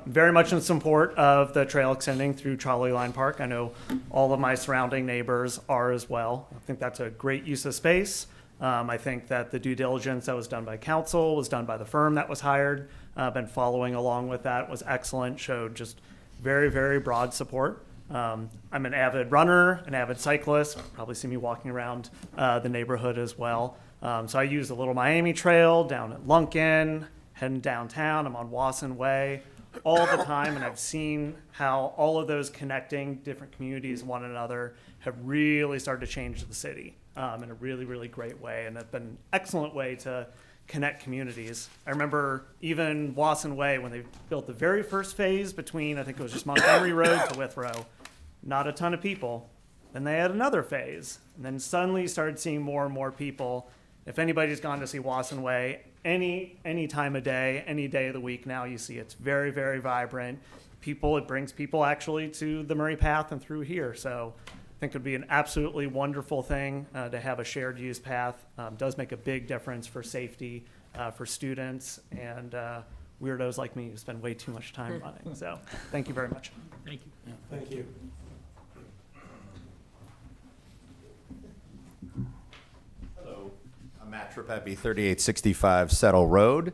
Very much in support of the trail extending through Trolley Line Park. I know all of my surrounding neighbors are as well. I think that's a great use of space. I think that the due diligence that was done by council was done by the firm that was hired. Been following along with that, was excellent, showed just very, very broad support. I'm an avid runner, an avid cyclist. Probably see me walking around the neighborhood as well. So I use the Little Miami Trail down at Lunkin, heading downtown. I'm on Wasson Way all the time, and I've seen how all of those connecting different communities one another have really started to change the city in a really, really great way, and it's been an excellent way to connect communities. I remember even Wasson Way, when they built the very first phase between, I think it was just Montgomery Road to Withrow, not a ton of people. Then they had another phase, and then suddenly you started seeing more and more people. If anybody's gone to see Wasson Way, any time of day, any day of the week now, you see it's very, very vibrant. It brings people actually to the Murray Path and through here. So I think it would be an absolutely wonderful thing to have a shared use path. Does make a big difference for safety, for students, and weirdos like me who spend way too much time running. So thank you very much. Thank you. Yeah. Thank you. I'm Matt Tripepi, 3865 Settle Road.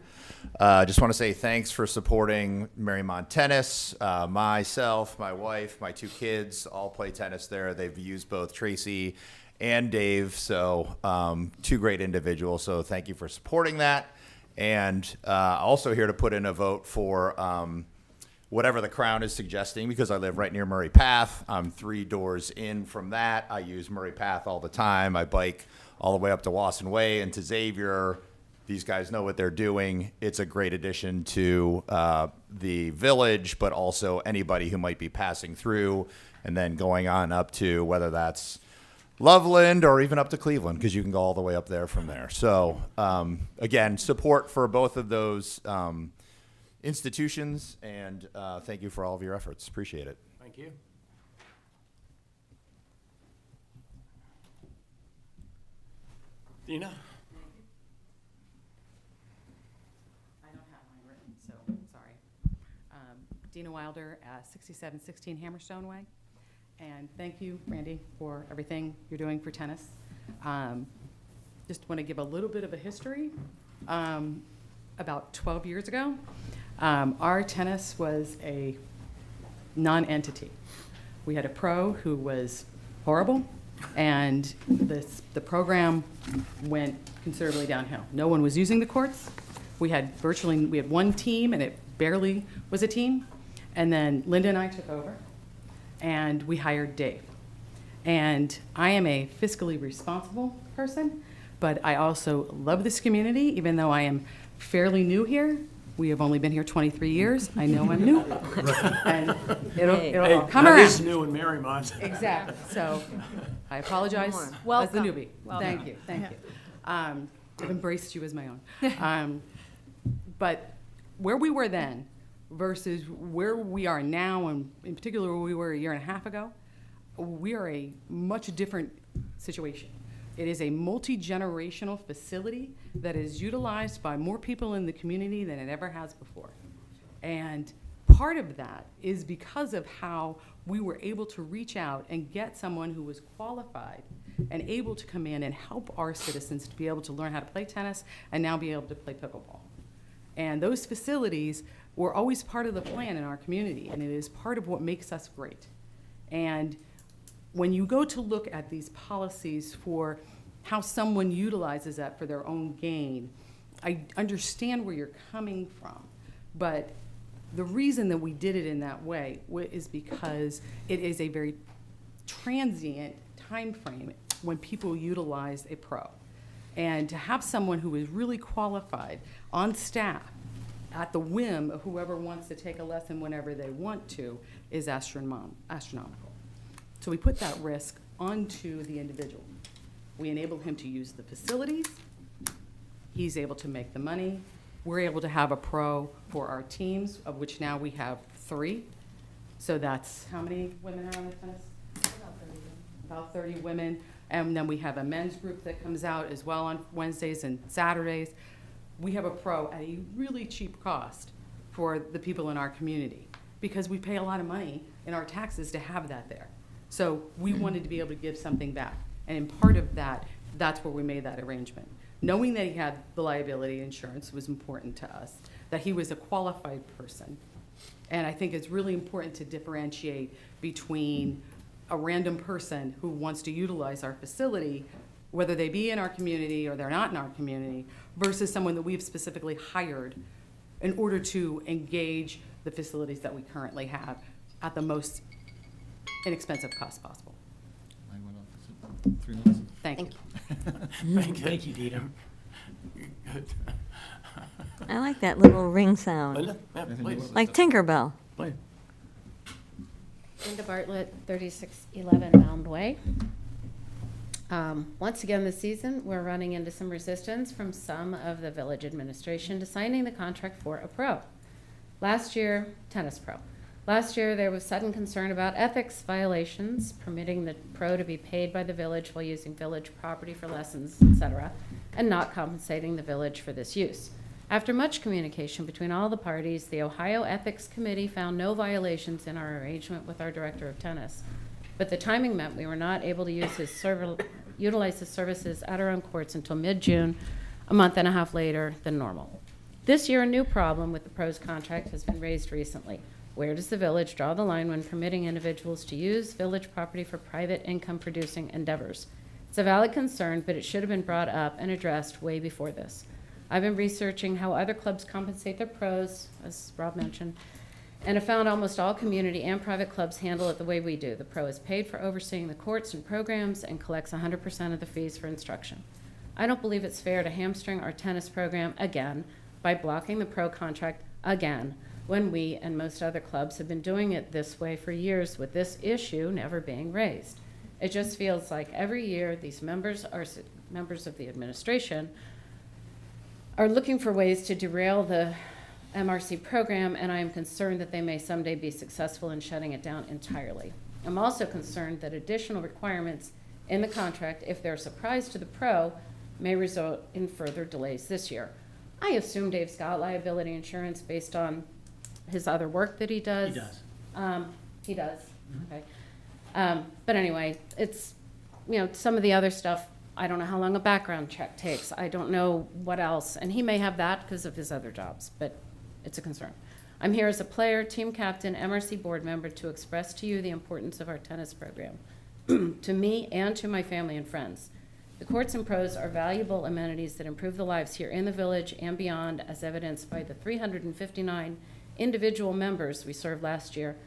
Just want to say thanks for supporting Mariemont Tennis. Myself, my wife, my 2 kids all play tennis there. They've used both Tracy and Dave, so 2 great individuals. So thank you for supporting that. And also here to put in a vote for whatever the Crown is suggesting, because I live right near Murray Path. I'm 3 doors in from that. I use Murray Path all the time. I bike all the way up to Wasson Way and to Xavier. These guys know what they're doing. It's a great addition to the village, but also anybody who might be passing through and then going on up to whether that's Loveland or even up to Cleveland, because you can go all the way up there from there. So again, support for both of those institutions, and thank you for all of your efforts. Appreciate it. Thank you. Dina? I don't have mine written, so sorry. Dina Wilder, 6716 Hammerstone Way. And thank you, Randy, for everything you're doing for tennis. Just want to give a little bit of a history. About 12 years ago, our tennis was a non-entity. We had a pro who was horrible, and the program went considerably downhill. No one was using the courts. We had 1 team, and it barely was a team. And then Linda and I took over. and we hired Dave. And I am a fiscally responsible person, but I also love this community, even though I am fairly new here. We have only been here 23 years. I know I'm new. And it'll all come That around. is new in Mariemont. Exactly. So I apologize as the Welcome. newbie. Thank you, thank you. I've embraced you as my own. But where we were then versus where we are now, and in particular where we were a year and a half ago, we are a much different situation. It is a multi-generational facility that is utilized by more people in the community than it ever has before. And part of that is because of how we were able to reach out and get someone who was qualified and able to come in and help our citizens to be able to learn how to play tennis and now be able to play pickleball. And those facilities were always part of the plan in our community, and it is part of what makes us great. And when you go to look at these policies for how someone utilizes that for their own gain, I understand where you're coming from, but the reason that we did it in that way is because it is a very transient time frame when people utilize a pro. And to have someone who is really qualified on staff at the whim of whoever wants to take a lesson whenever they want to is astronomical. So we put that risk onto the individual. We enable him to use the facilities. He's able to make the money. We're able to have a pro for our teams, of which now we have 3. So that's, how many women are on the tennis? About 30 women. And then we have a men's group that comes out as well on Wednesdays and Saturdays. We have a pro at a really cheap cost for the people in our community because we pay a lot of money in our taxes to have that there. So we wanted to be able to give something back. And in part of that, that's where we made that arrangement. Knowing that he had the liability insurance was important to us, that he was a qualified person. And I think it's really important to differentiate between a random person who wants to utilize our facility, whether they be in our community or they're not in our community, versus someone that we've specifically hired in order to engage the facilities that we currently have at the most inexpensive cost possible. 3 minutes? Thank you. Thank you, Dita. Good. I like that little ring sound, Linda? Yeah, please. like Tinkerbell. Please. Linda Bartlett, 3611 Mound Way. Once again this season, we're running into some resistance from some of the village administration to signing the contract for a pro. Last year, tennis pro. Last year, there was sudden concern about ethics violations, permitting the pro to be paid by the village while using village property for lessons, etc., and not compensating the village for this use. After much communication between all the parties, the Ohio Ethics Committee found no violations in our arrangement with our director of tennis. But the timing meant we were not able to utilize his services at our own courts until mid-June, a month and a half later than normal. This year, a new problem with the pro's contract has been raised recently. Where does the village draw the line when permitting individuals to use village property for private income-producing endeavors? It's a valid concern, but it should have been brought up and addressed way before this. I've been researching how other clubs compensate their pros, as Rob mentioned, and have found almost all community and private clubs handle it the way we do. The pro is paid for overseeing the courts and programs and collects 100% of the fees for instruction. I don't believe it's fair to hamstring our tennis program again by blocking the pro contract again, when we and most other clubs have been doing it this way for years with this issue never being raised. It just feels like every year these members of the administration are looking for ways to derail the MRC program, and I am concerned that they may someday be successful in shutting it down entirely. I'm also concerned that additional requirements in the contract, if they're a surprise to the pro, may result in further delays this year. I assume Dave's got liability insurance based on his other work that he does. He does. He does, okay. But anyway, it's, some of the other stuff, I don't know how long a background check takes. I don't know what else. And he may have that because of his other jobs, but it's a concern. I'm here as a player, team captain, MRC board member to express to you the importance of our tennis program, to me and to my family and friends. The courts and pros are valuable amenities that improve the lives here in the village and beyond, as evidenced by the 359 individual members we served last year,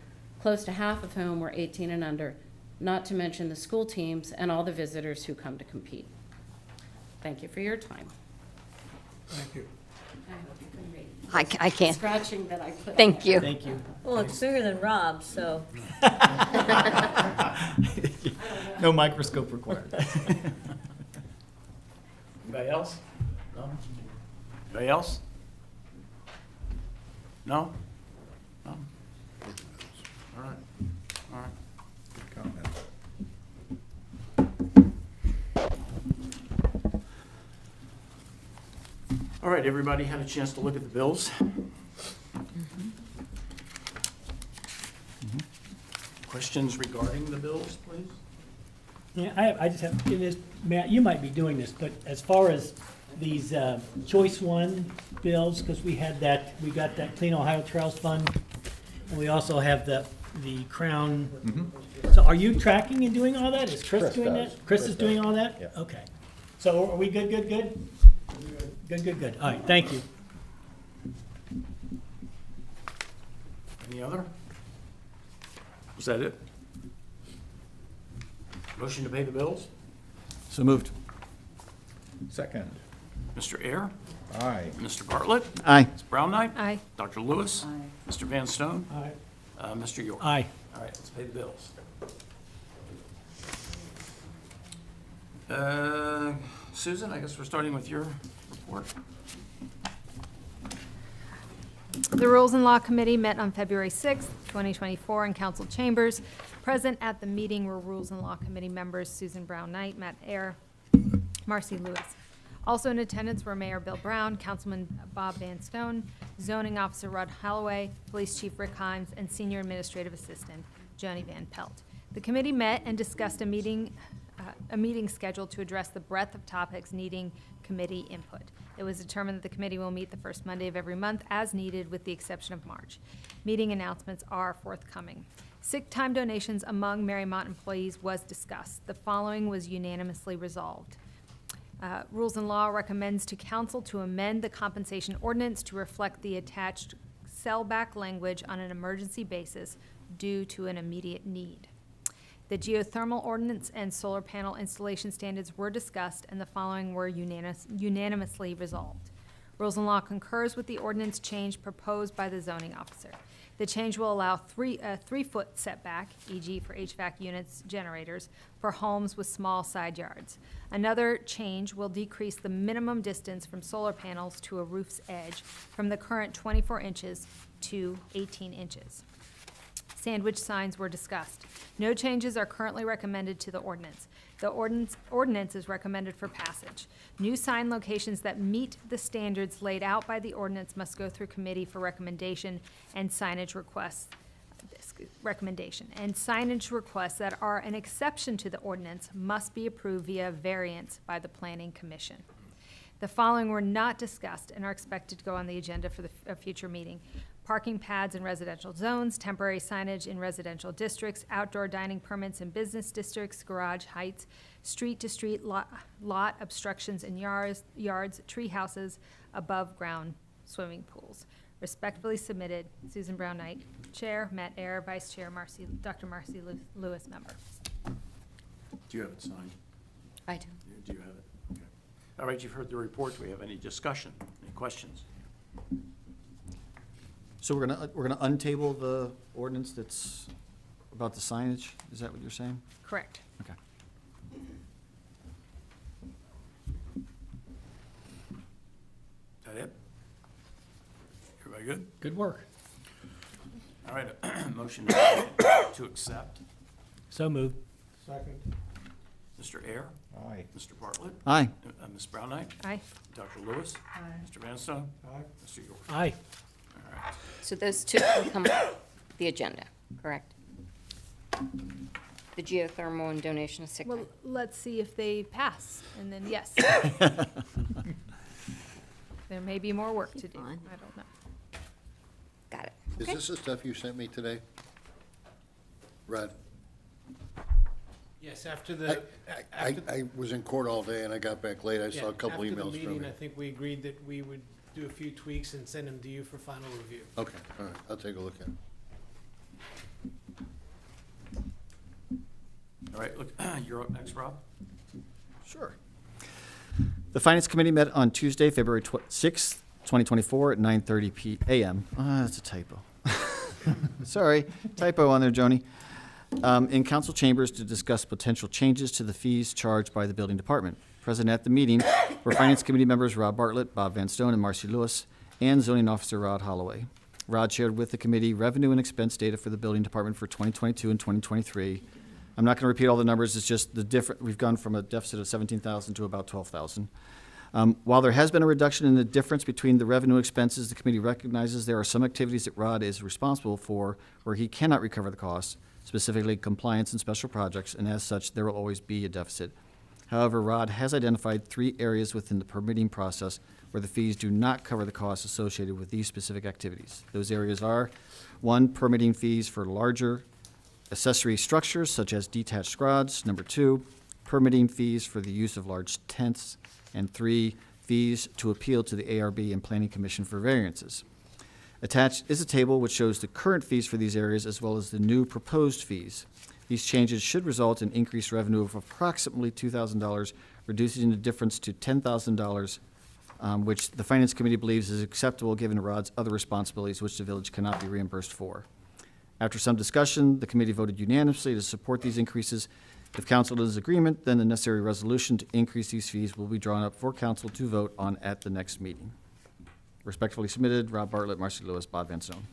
close to half of whom were 18 and under, not to mention the school teams and all the visitors who come to compete. Thank you for your time. Thank you. I can't. Scratching that I put. Thank you. Thank you. Well, it's bigger than Rob's, so. No microscope required. Anybody else? No? Anybody else? No? No? All right, all right. Good comment. All right, everybody had a chance to look at the bills? Questions regarding the bills, please? Yeah, I just have, it is, Matt, you might be doing this, but as far as these Choice One bills, because we got that Clean Ohio Trails Fund, and we also have the Crown. So are you tracking and doing all that? Is Chris doing does. that? Chris is doing all that? Yeah. Okay. So are we good? Good. All right, thank you. Any other? Was that it? Motion to pay the bills? So moved. Second. Mr. Ayer? Aye. Mr. Bartlett? Aye. Ms. Brown Knight? Aye. Dr. Lewis? Mr. Van Stone? Aye. Mr. York? Aye. All right, let's pay the bills. Susan, I guess we're starting with your report. The Rules and Law Committee met on February 6th, 2024 in council chambers. Present at the meeting were Rules and Law Committee members Susan Brown Knight, Matt Ayer, Marcy Lewis. Also in attendance were Mayor Bill Brown, Councilman Bob Van Stone, Zoning Officer Rod Holloway, Police Chief Rick Himes, and Senior Administrative Assistant Joni Van Pelt. The committee met and discussed a meeting scheduled to address the breadth of topics needing committee input. It was determined that the committee will meet the first Monday of every month as needed, with the exception of March. Meeting announcements are forthcoming. Sick time donations among Mariemont employees was discussed. The following was unanimously resolved. Rules and Law recommends to council to amend the compensation ordinance to reflect the attached sellback language on an emergency basis due to an immediate need. The geothermal ordinance and solar panel installation standards were discussed, and the following were unanimously resolved. Rules and Law concurs with the ordinance change proposed by the zoning officer. The change will allow a 3-foot setback, e.g. for HVAC units, generators, for homes with small side yards. Another change will decrease the minimum distance from solar panels to a roof's edge from the current 24 inches to 18 inches. Sandwich signs were discussed. No changes are currently recommended to the ordinance. The ordinance is recommended for passage. New sign locations that meet the standards laid out by the ordinance must go through committee for recommendation and signage requests. And signage requests that are an exception to the ordinance must be approved via variance by the Planning Commission. The following were not discussed and are expected to go on the agenda for a future meeting. Parking pads in residential zones, temporary signage in residential districts, outdoor dining permits in business districts, garage heights, street-to-street lot obstructions in yards, tree houses, above-ground swimming pools. Respectfully submitted, Susan Brown Knight, Chair, Matt Ayer, Vice Chair, Dr. Marcy Lewis, Member. Do you have it signed? I do. Do you have it? Okay. All right, you've heard the report. Do we have any discussion, any questions? So we're gonna untable the ordinance that's about the signage? Is that what you're saying? Correct. Okay. Is that it? Everybody good? Good work. All right, motion to accept. So moved. Second. Mr. Ayer? Aye. Mr. Bartlett? Aye. Ms. Brown Knight? Aye. Dr. Lewis? Mr. Van Stone? Aye. Mr. York? Aye. All right. So those two will come off the agenda, correct? The geothermal and donation of sick Well, time. let's see if they pass, and then yes. There may be more work to do. I don't know. Got it. Is Okay. this the stuff you sent me today? Rod? Yes, after the, I was in court all day and I got back late. I saw a couple emails After the from meeting, you. I think we agreed that we would do a few tweaks and send them to you for final review. Okay, all right, I'll take a look at it. right, look, you're up next, Rob. Sure. The Finance Committee met on Tuesday, February 6th, 2024 at 9:30 a.m. That's a typo. Sorry, typo on there, Joni. In council chambers to discuss potential changes to the fees charged by the building department. Present at the meeting were Finance Committee members Rob Bartlett, Bob Van Stone, and Marcy Lewis, and Zoning Officer Rod Holloway. Rod shared with the committee revenue and expense data for the building department for 2022 and 2023. I'm not going to repeat all the numbers. It's just the different. We've gone from a deficit of 17,000 to about 12,000. While there has been a reduction in the difference between the revenue and expenses, the committee recognizes there are some activities that Rod is responsible for where he cannot recover the costs, specifically compliance and special projects, and as such, there will always be a deficit. However, Rod has identified 3 areas within the permitting process where the fees do not cover the costs associated with these specific activities. Those areas are: 1, permitting fees for larger accessory structures such as detached garages; 2, permitting fees for the use of large tents; and 3, fees to appeal to the ARB and Planning Commission for variances. Attached is a table which shows the current fees for these areas as well as the new proposed fees. These changes should result in increased revenue of approximately $2,000, reducing the difference to $10,000, which the Finance Committee believes is acceptable given Rod's other responsibilities which the village cannot be reimbursed for. After some discussion, the committee voted unanimously to support these increases. If council is in agreement, then the necessary resolution to increase these fees will be drawn up for council to vote on at the next meeting. Respectfully submitted, Rob Bartlett, Marcy Lewis, Bob Van Stone.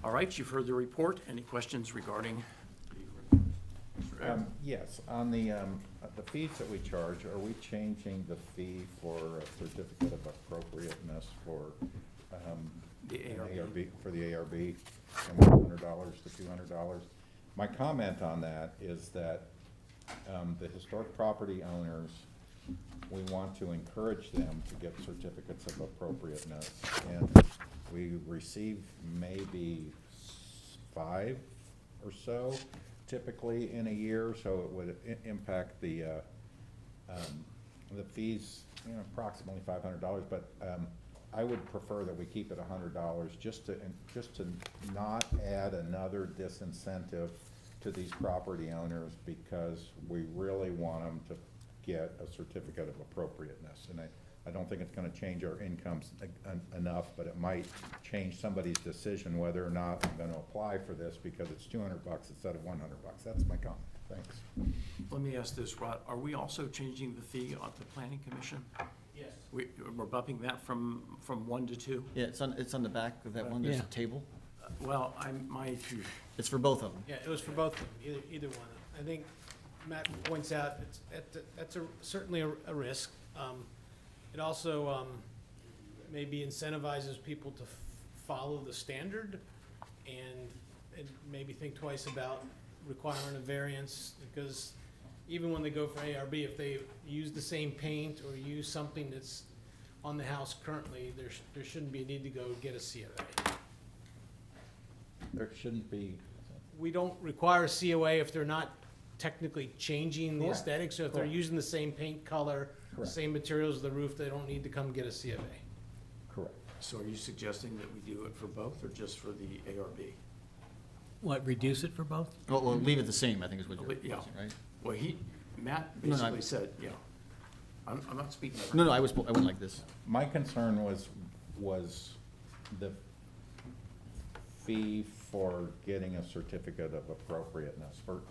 All right, you've heard the report. Any questions regarding? Yes, on the fees that we charge, are we changing the fee for a certificate of appropriateness for The ARB. For the ARB, from $100 to $200? My comment on that is that the historic property owners, we want to encourage them to get certificates of appropriateness. And we receive maybe 5 or so typically in a year, so it would impact the fees, approximately $500. But I would prefer that we keep it $100 just to not add another disincentive to these property owners, because we really want them to get a certificate of appropriateness. And I don't think it's going to change our incomes enough, but it might change somebody's decision whether or not I'm going to apply for this because it's $200 instead of $100. That's my comment. Thanks. Let me ask this, Rod. Are we also changing the fee on the Planning Commission? Yes. We're bumping that from 1 to 2? Yeah, it's on the back of that one. There's a table. Well, It's for both of them. Yeah, it was for both of them, either one. I think Matt points out that's certainly a risk. It also maybe incentivizes people to follow the standard and maybe think twice about requiring a variance, because even when they go for ARB, if they use the same paint or use something that's on the house currently, there shouldn't be a need to go get a COA. There shouldn't be. We don't require a COA if they're not technically changing the Correct. aesthetics. So if they're Correct. using the same paint color, the Correct. same materials as the roof, they don't need to come get a COA. Correct. So are you suggesting that we do it for both or just for the ARB? What, reduce it for both? Well, leave it the same, I think is what you're Yeah. proposing, right? Well, Matt No, no, basically said, I'm not speaking. No, I went like this. My concern was the fee for getting a certificate of appropriateness. For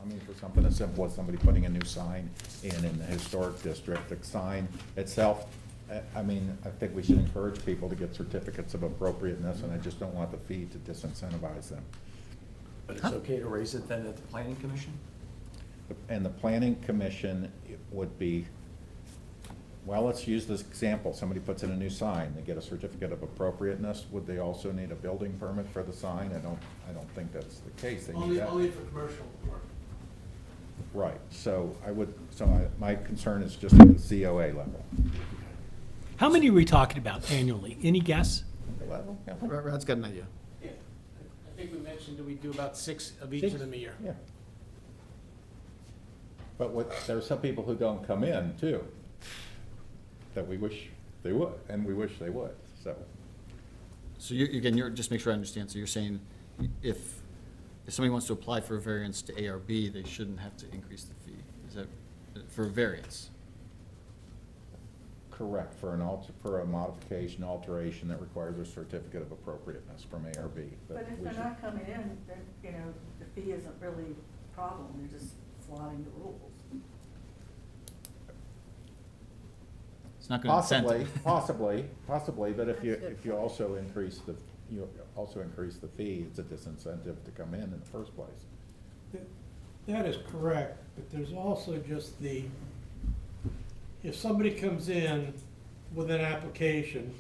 something as simple as somebody putting a new sign in the historic district. The sign itself, I think we should encourage people to get certificates of appropriateness, and I just don't want the fee to disincentivize them. But it's okay to raise it then at the Planning Commission? And the Planning Commission would be, well, let's use this example. Somebody puts in a new sign, they get a certificate of appropriateness. Would they also need a building permit for the sign? I don't think that's the case. They need that. Only for commercial work. Right, my concern is just at the COA level. How many are we talking about annually? Any guess? Level? Yeah. Rod's got an idea. Yeah. I think we mentioned that we do about 6 of each of them a year. Yeah. But there are some people who don't come in too, that we wish they would, and we wish they would, so. So you're just make sure I understand. So you're saying if if somebody wants to apply for a variance to ARB, they shouldn't have to increase the fee. Is that, for a variance? Correct, for a modification, alteration that requires a certificate of appropriateness from ARB. But if we they're should- not coming in, then, you know, the fee isn't really a problem, they're just flouting the rules. It's not going to incent. Possibly, but if you also increase the fee, it's a disincentive to come in the first place. That is correct, but there's also just if somebody comes in with an application,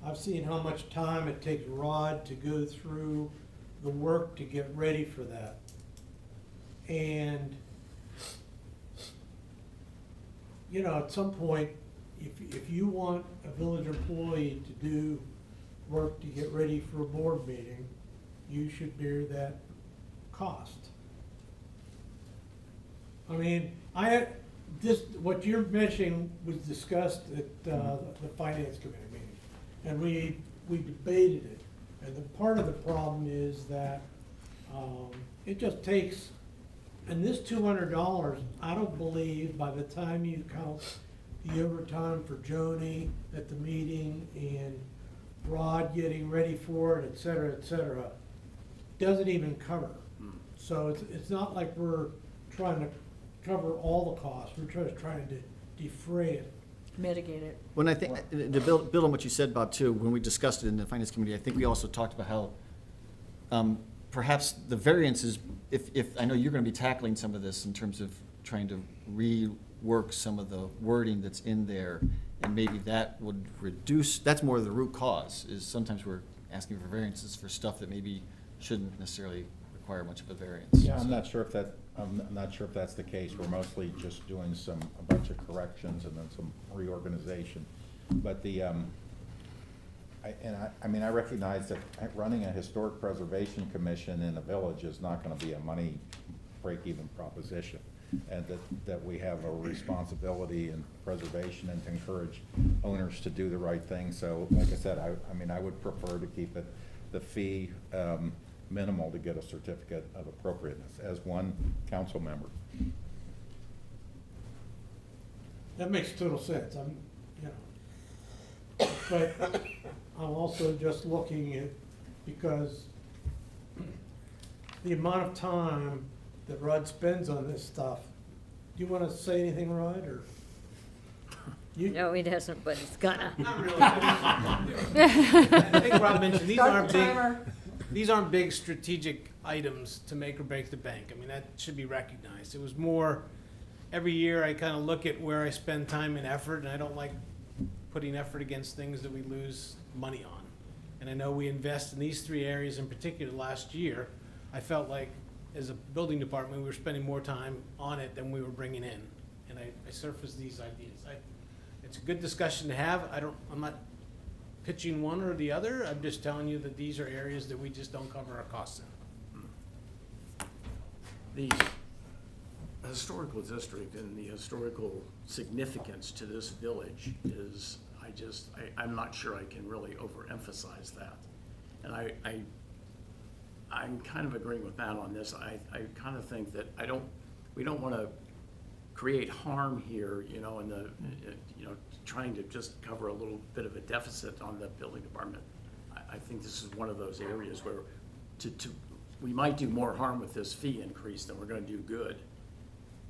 I've seen how much time it takes Rod to go through the work to get ready for that. And, you know, at some point, if you want a village employee to do work to get ready for a board meeting, you should bear that cost. I mean, what you're mentioning was discussed at the finance committee meeting, and we debated it. And the part of the problem is that it just takes, and this $200, I don't believe by the time you count the overtime for Joni at the meeting and Rod getting ready for it, et cetera, doesn't even cover. So it's not like we're trying to cover all the costs, we're just trying to defray it. Mitigate it. When I think, to build on what you said, Bob, too, when we discussed it in the finance committee, I think we also talked about how perhaps the variances, if, I know you're gonna be tackling some of this in terms of trying to rework some of the wording that's in there, and maybe that would reduce, that's more of the root cause, is sometimes we're asking for variances for stuff that maybe shouldn't necessarily require much of a variance. Yeah, I'm not sure if that's the case. We're mostly just doing a bunch of corrections and then some reorganization. But I recognize that running a historic preservation commission in a village is not gonna be a money break-even proposition. And that we have a responsibility in preservation and to encourage owners to do the right thing. So, like I said, I would prefer to keep the fee minimal to get a certificate of appropriateness as one council member. That makes total sense, but I'm also just looking at, because the amount of time that Rod spends on this stuff, do you wanna say anything, Rod, or? No, he doesn't, but he's gonna. Not really. I think Rob mentioned, these aren't big strategic items to make or break the bank. I mean, that should be recognized. It was more, every year I kind of look at where I spend time and effort, and I don't like putting effort against things that we lose money on. And I know we invest in these three areas in particular last year. I felt like, as a building department, we were spending more time on it than we were bringing in. And I surfaced these ideas. It's a good discussion to have. I'm not pitching one or the other. I'm just telling you that these are areas that we just don't cover our costs in. The historical district and the historical significance to this village is, I'm not sure I can really overemphasize that. And I'm kind of agreeing with Matt on this. I kind of think that we don't want to create harm here, trying to just cover a little bit of a deficit on the building department. I think this is one of those areas where we might do more harm with this fee increase than we're going to do good.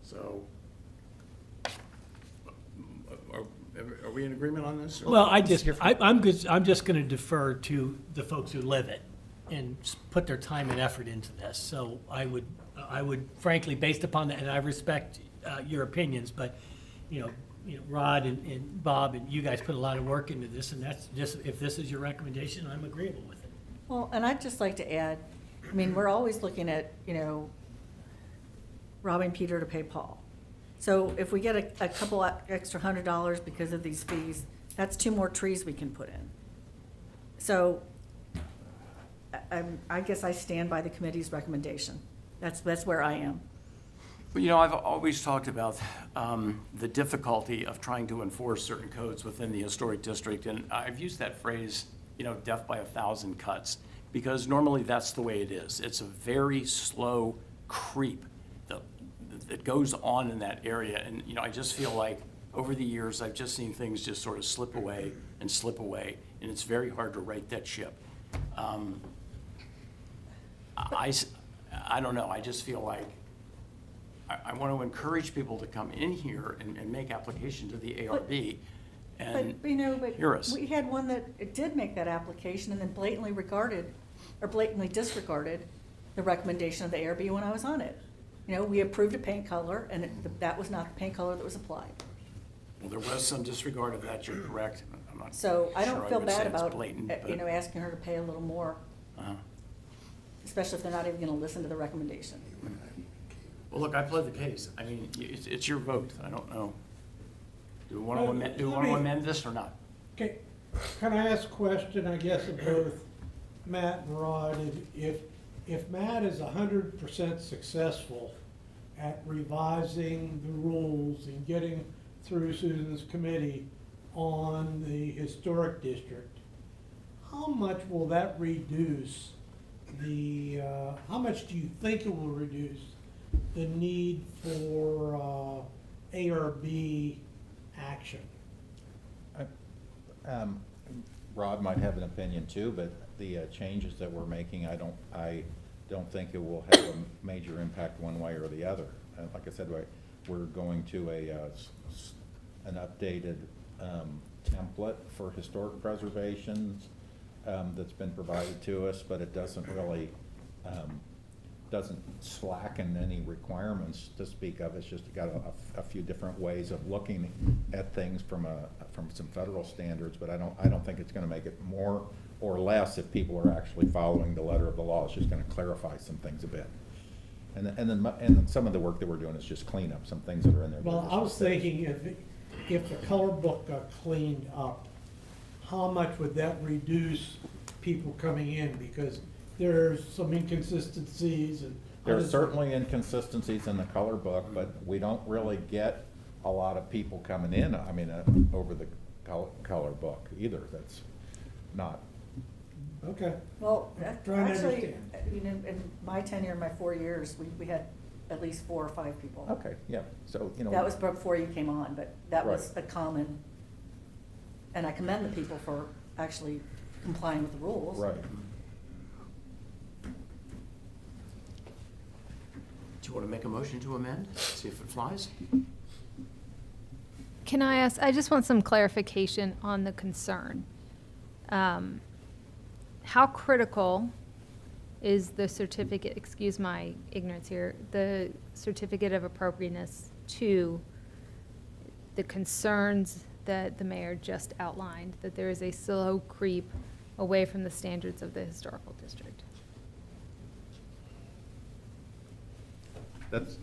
So, are we in agreement on this? Well, I'm good. I'm just going to defer to the folks who live it and put their time and effort into this. So I would frankly, based upon that, and I respect your opinions, but Rod and Bob and you guys put a lot of work into this, and that's just, if this is your recommendation, I'm agreeable with it. Well, and I'd just like to add, I mean, we're always looking at, robbing Peter to pay Paul. So if we get a couple extra $100 because of these fees, that's 2 more trees we can put in. So I guess I stand by the committee's recommendation. That's where I am. I've always talked about the difficulty of trying to enforce certain codes within the historic district, and I've used that phrase, death by 1,000 cuts, because normally that's the way it is. It's a very slow creep that goes on in that area. And, you know, I just feel like over the years, I've just seen things just sort of slip away, and it's very hard to right that ship. I don't know, I just feel like I want to encourage people to come in here and make application to the ARB and But, you know, hear us. we had one that did make that application and then blatantly disregarded the recommendation of the ARB when I was on it. You know, we approved a paint color, and that was not the paint color that was applied. Well, there was some disregard of that, you're correct. I'm not So I sure don't feel would say bad it's about, blatant, you but- know, asking her to pay a little more, especially if they're not even gonna listen to the recommendation. Well, look, I pled the case. I mean, it's your vote. I don't know. Do we want to amend this or not? Okay, can I ask a question, I guess, of both Matt and Rod? If Matt is 100% successful at revising the rules and getting through Susan's committee on the historic district, how much will that reduce how much do you think it will reduce the need for ARB action? Rod might have an opinion too, but the changes that we're making, I don't think it will have a major impact one way or the other. Like I said, we're going to an updated template for historic preservations that's been provided to us, but it doesn't really doesn't slacken any requirements to speak of. It's just got a few different ways of looking at things from some federal standards, but I don't think it's going to make it more or less if people are actually following the letter of the law. It's just going to clarify some things a bit. And then some of the work that we're doing is just clean up some things that are in there. Well, I was thinking if the color book got cleaned up, how much would that reduce people coming in? Because there's some inconsistencies and. There's certainly inconsistencies in the color book, but we don't really get a lot of people coming in, I mean, over the color book either. That's not. Okay. Well, Trying to actually, understand. you know, in my tenure, in my 4 years, we had at least 4 or 5 people. Okay, yeah, so, you know. That was before you came on, but that was Right. a common, and I commend the people for actually complying with the rules. Right. Do you want to make a motion to amend? See if it flies? Can I ask, I just want some clarification on the concern. How critical is the certificate, excuse my ignorance here, the certificate of appropriateness to the concerns that the mayor just outlined, that there is a slow creep away from the standards of the historical district? That's,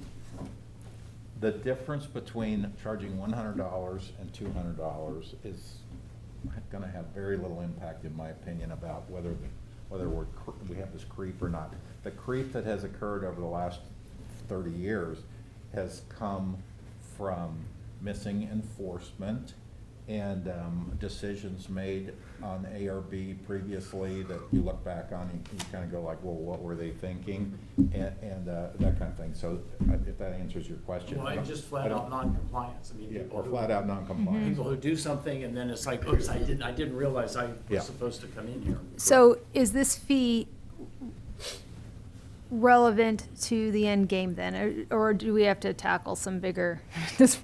the difference between charging $100 and $200 is gonna have very little impact, in my opinion, about whether we have this creep or not. The creep that has occurred over the last 30 years has come from missing enforcement and decisions made on ARB previously that you look back on and you kind of go like, well, what were they thinking? And that kind of thing. So if that answers your question. Well, just flat out non-compliance. I mean, Yeah, people or who- flat out non-compliance. People who do something and then it's like, oops, I didn't realize I Yeah. was supposed to come in here. So is this fee relevant to the end game then? Or do we have to tackle some bigger, does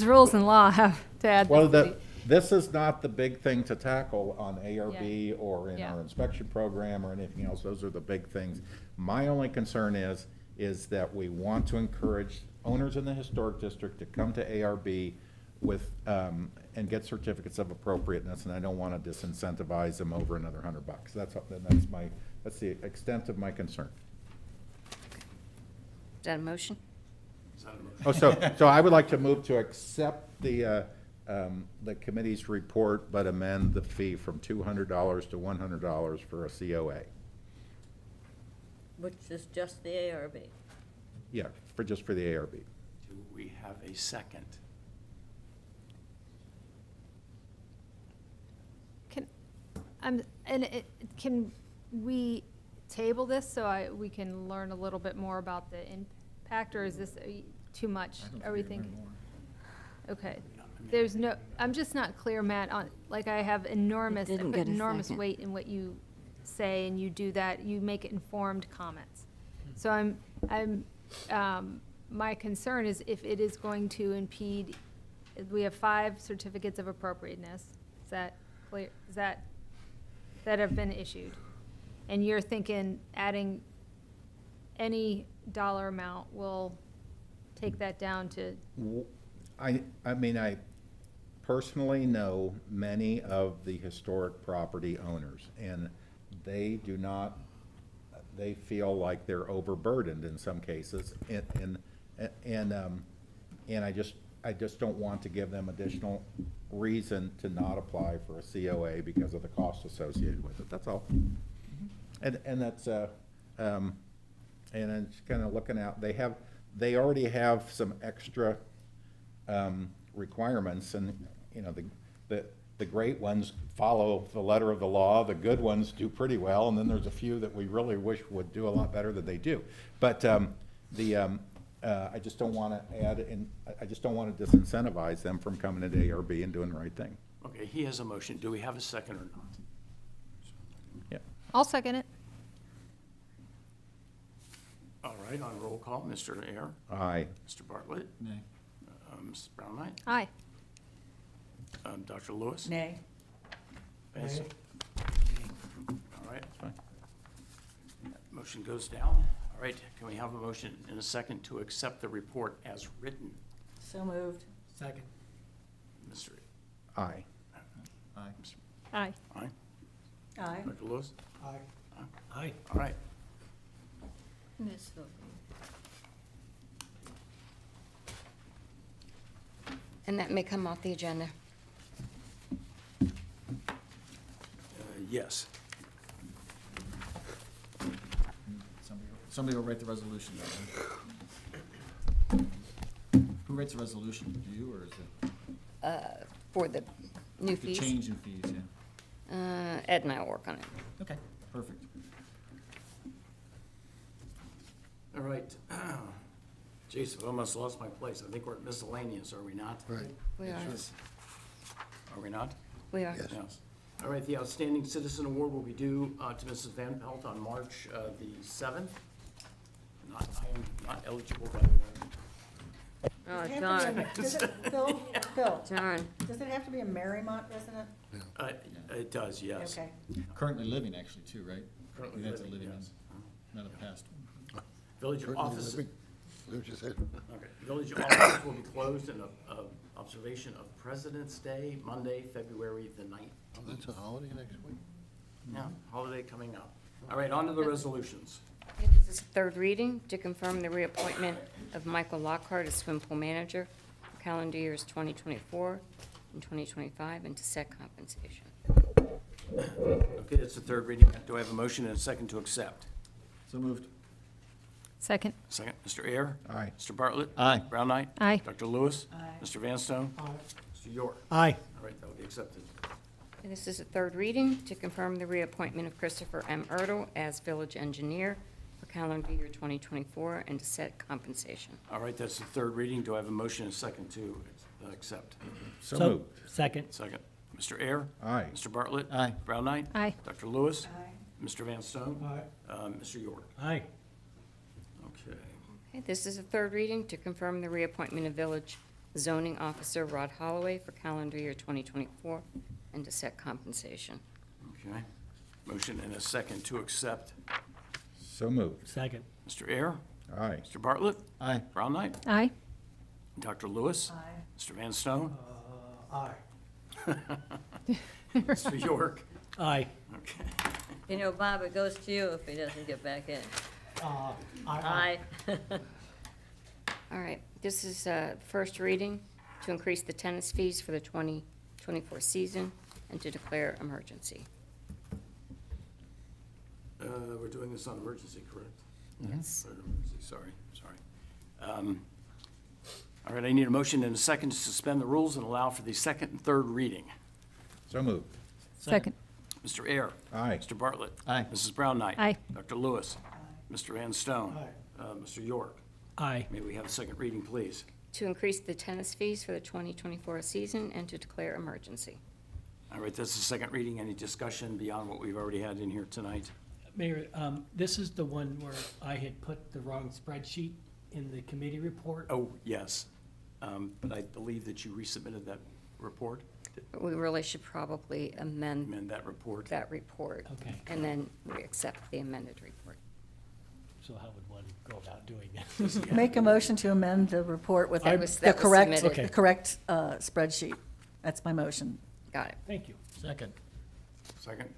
rules and law have to add? Well, the fee? this is not the big thing to tackle on ARB Yeah. or in Yeah. our inspection program or anything else. Those are the big things. My only concern is that we want to encourage owners in the historic district to come to ARB with, and get certificates of appropriateness, and I don't want to disincentivize them over another $100. That's the extent of my concern. Is that a motion? Is that a motion? Oh, so I would like to move to accept the committee's report, but amend the fee from $200 to $100 for a COA. Which is just the ARB. Yeah, just for the ARB. Do we have a second? we table this so we can learn a little bit more about the impact, or is this too much? Are we thinking? Okay. There's no, I'm just not clear, Matt, on, like, I have enormous, I didn't put get a enormous second. weight in what you say, and you do that, you make informed comments. So my concern is if it is going to impede, we have 5 certificates of appropriateness, is that clear, that have been issued? And you're thinking adding any dollar amount will take that down to, I mean, I personally know many of the historic property owners, and they do not, they feel like they're overburdened in some cases, and I just don't want to give them additional reason to not apply for a COA because of the cost associated with it, that's all. And that's, and it's kind of looking out, they already have some extra requirements, and, you know, the great ones follow the letter of the law, the good ones do pretty well, and then there's a few that we really wish would do a lot better than they do. But I just don't want to add in, I just don't want to disincentivize them from coming into ARB and doing the right thing. Okay, he has a motion. Do we have a second or not? Yeah. I'll second it. All right, on roll call, Mr. Ayer. Aye. Mr. Bartlett. Nay. Mrs. Brown Knight. Aye. Dr. Lewis. Nay. Basil. All right. Fine. Motion goes down. All right, can we have a motion in a second to accept the report as written? So moved. Second. Mr. Aye. Aye. Aye. Aye. Aye. Dr. Lewis. Aye. Aye. All right. And that may come off the agenda. Yes. Somebody will write the resolution. Who writes the resolution? Do you, or is it For the new the fees. change in fees, yeah? Ed and I will work on it. Okay, perfect. All right. Jason, I almost lost my place. I think we're at miscellaneous, are we not? Right. We are. Are we not? We are. Yes. All right, the Outstanding Citizen Award will be due to Mrs. Van Pelt on March the 7th. I am not eligible, by the way. Oh, Does it darn. have to be does it- Phil, Darn. does it have to be a Mariemont resident? It does, yes. Okay. Currently living, actually, too, right? Currently That's a living, living, yes. not a past one. Village Currently office, living. There's just it. okay, village offices will be closed in observation of President's Day, Monday, February the 9th. Oh, that's a holiday next week? Yeah, holiday coming up. All right, on to the resolutions. Okay, this is third reading to confirm the reappointment of Michael Lockhart as swim pool manager for calendar years 2024 and 2025 and to set compensation. Okay, that's the third reading. Do I have a motion and a second to accept? So moved. Second. Second, Mr. Ayer. Aye. Mr. Bartlett. Aye. Brown Knight. Aye. Dr. Lewis. Aye. Mr. Vanstone. Aye. Mr. York. Aye. All right, that will be accepted. And this is a third reading to confirm the reappointment of Christopher M. Ertl as village engineer for calendar year 2024 and to set compensation. All right, that's the third reading. Do I have a motion and a second to accept? So moved. Second. Second. Mr. Ayer. Aye. Mr. Bartlett. Aye. Brown Knight. Aye. Dr. Lewis. Aye. Mr. Vanstone. Aye. Mr. York. Aye. Okay. Okay, this is a third reading to confirm the reappointment of village zoning officer Rod Holloway for calendar year 2024 and to set compensation. Okay. Motion and a second to accept. So moved. Second. Mr. Ayer. Aye. Mr. Bartlett. Aye. Brown Knight. Aye. Dr. Lewis. Aye. Mr. Vanstone. Aye. Mr. York. Aye. Okay. You know, Bob, it goes to you if he doesn't get back in. Aye. All right, this is first reading to increase the tennis fees for the 2024 season and to declare emergency. We're doing this on emergency, correct? Yes. Sorry. All right, I need a motion and a second to suspend the rules and allow for the second and third reading. So moved. Second. Mr. Ayer. Aye. Mr. Bartlett. Aye. Mrs. Brown Knight. Aye. Dr. Lewis. Mr. Van Stone. Aye. Mr. York. Aye. May we have a second reading, please? To increase the tennis fees for the 2024 season and to declare emergency. All right, that's the second reading. Any discussion beyond what we've already had in here tonight? Mayor, this is the one where I had put the wrong spreadsheet in the committee report. Oh, yes. But I believe that you resubmitted that report, But we really should probably amend amend that report. that report. Okay. And then we accept the amended report. So how would one go about doing that? Make a motion to amend the report with That the was correct, submitted. the correct spreadsheet. That's my motion. Got it. Thank you. Second. Second.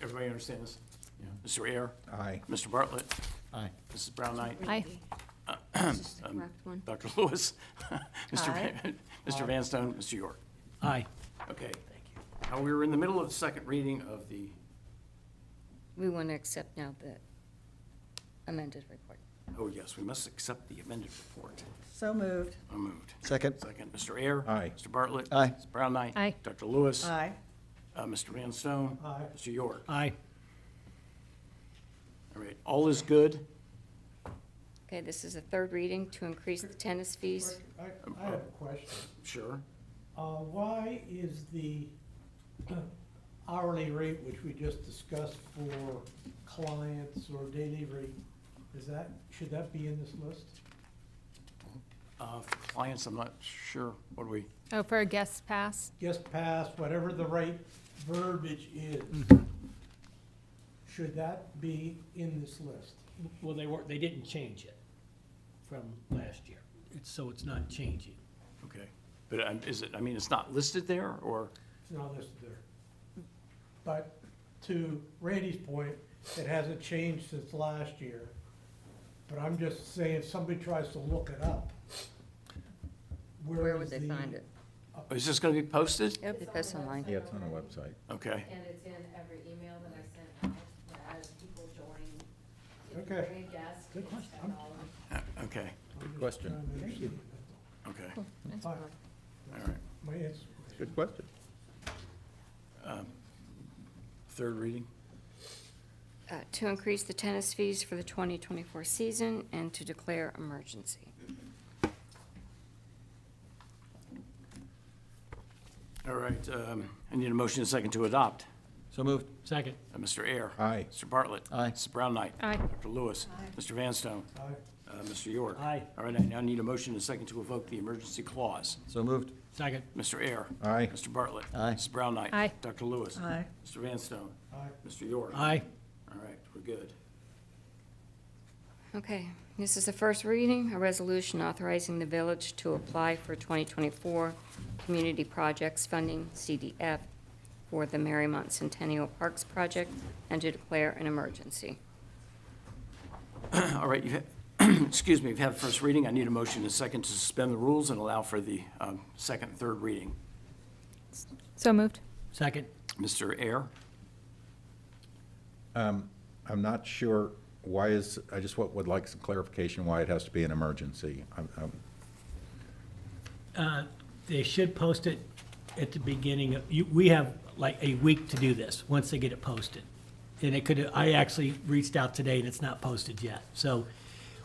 Everybody understand this? Mr. Ayer. Aye. Mr. Bartlett. Aye. Mrs. Brown Knight. Aye. Is this the correct one? Dr. Lewis. Mr. Aye. Mr. Van Stone. Mr. York. Aye. Okay. Now, we were in the middle of the second reading of the, We want to accept now the amended report. oh, yes, we must accept the amended report. So moved. I moved. Second. Second, Mr. Ayer. Aye. Mr. Bartlett. Aye. Mrs. Brown Knight. Aye. Dr. Lewis. Aye. Mr. Van Stone. Aye. Mr. York. Aye. All right, all is good. Okay, this is a third reading to increase the tennis fees. I have a question. Sure. Why is the hourly rate, which we just discussed for clients or daily rate, should that be in this list? For clients, I'm not sure. What do we, Oh, for a guest pass? Guest pass, whatever the right verbiage is, should that be in this list? Well, they didn't change it from last year. So it's not changing. okay. But is it, I mean, it's not listed there, or? It's not listed there. But to Randy's point, it hasn't changed since last year. But I'm just saying, if somebody tries to look it up, Where would they find it? Is this going to be posted? It'll be posted online. Yeah, it's on our website. Okay. And it's in every email that I sent out as people join. Okay. Bring a guest. Good question. and all of it. Okay, Good question. okay, That's Fine. fine. all right. My answer. Good question. Third reading? To increase the tennis fees for the 2024 season and to declare emergency. All right, I need a motion and a second to adopt. So moved. Second. Mr. Ayer. Aye. Mr. Bartlett. Aye. Mrs. Brown Knight. Aye. Dr. Lewis. Mr. Van Stone. Aye. Mr. York. Aye. All right, I now need a motion and a second to evoke the emergency clause. So moved. Second. Mr. Ayer. Aye. Mr. Bartlett. Aye. Mrs. Brown Knight. Aye. Dr. Lewis. Aye. Mr. Van Stone. Aye. Mr. York. Aye. All right, we're good. Okay, this is the first reading, a resolution authorizing the village to apply for 2024 Community Projects Funding, CDF, for the Mariemont Centennial Parks Project and to declare an emergency. All right, excuse me, you've had the first reading. I need a motion and a second to suspend the rules and allow for the second and third reading. So moved. Second. Mr. Ayer? I'm not sure why I just would like some clarification why it has to be an emergency. They should post it at the beginning of, we have like a week to do this, once they get it posted. And I actually reached out today and it's not posted yet. So,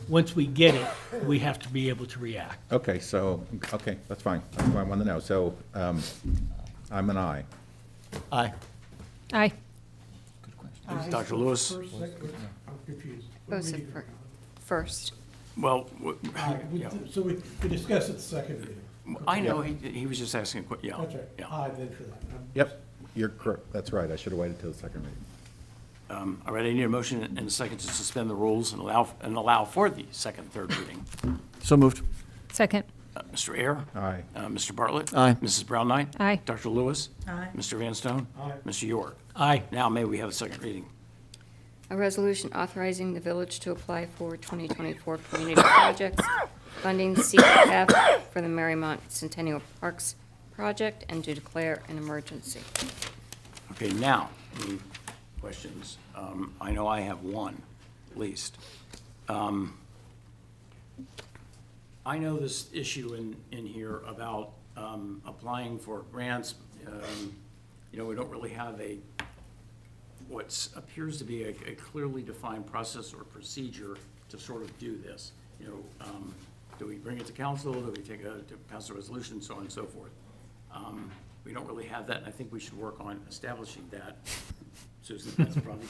once we get it, we have to be able to react. Okay, that's fine. That's what I want to know. So, I'm an aye. Aye. Aye. Dr. Lewis? First, second, I'm confused. What Both reading said are we first. Well, on? yeah. So we discussed it the second reading. I know, he was just asking, yeah. That's right. Yeah. Aye then for that. Yep, you're correct. That's right. I should have waited till the second reading. All right, I need a motion and a second to suspend the rules and allow for the second and third reading. So moved. Second. Mr. Ayer? Aye. Mr. Bartlett? Aye. Mrs. Brown Knight? Aye. Dr. Lewis? Aye. Mr. Van Stone? Aye. Mr. York? Aye. Now may we have a second reading? A resolution authorizing the village to apply for 2024 community projects, funding CDF for the Mariemont Centennial Parks Project, and to declare an emergency. Okay, now, any questions? I know I have one, at least. I know this issue in here about applying for grants. We don't really have a what appears to be a clearly defined process or procedure to sort of do this. You know, do we bring it to council? Do we take to pass a resolution, so on and so forth? We don't really have that, and I think we should work on establishing that. Susan, that's probably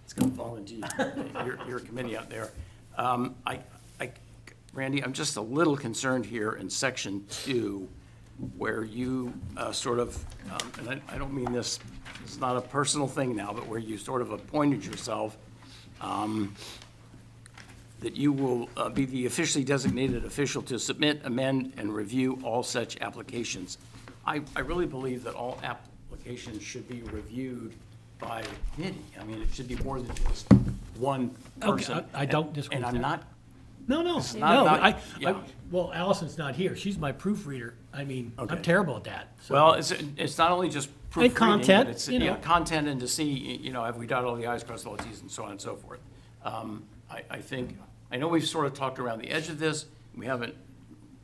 it's gonna fall into your committee out there. Randy, I'm just a little concerned here in section 2, where you sort of, and I don't mean this, it's not a personal thing now, but where you sort of appointed yourself, that you will be the officially designated official to submit, amend, and review all such applications. I really believe that all applications should be reviewed by a committee. I mean, it should be more than just one person. Okay, I don't disagree And with I'm that. not. No, well, Allison's not here. She's my proofreader. I mean, Okay. I'm terrible at that. So. Well, it's not only just proofreading, content, but it's, you know. yeah, content, and to see, you know, have we dotted all the i's, crossed all the t's, and so on and so forth. I think, I know we've sort of talked around the edge of this. We haven't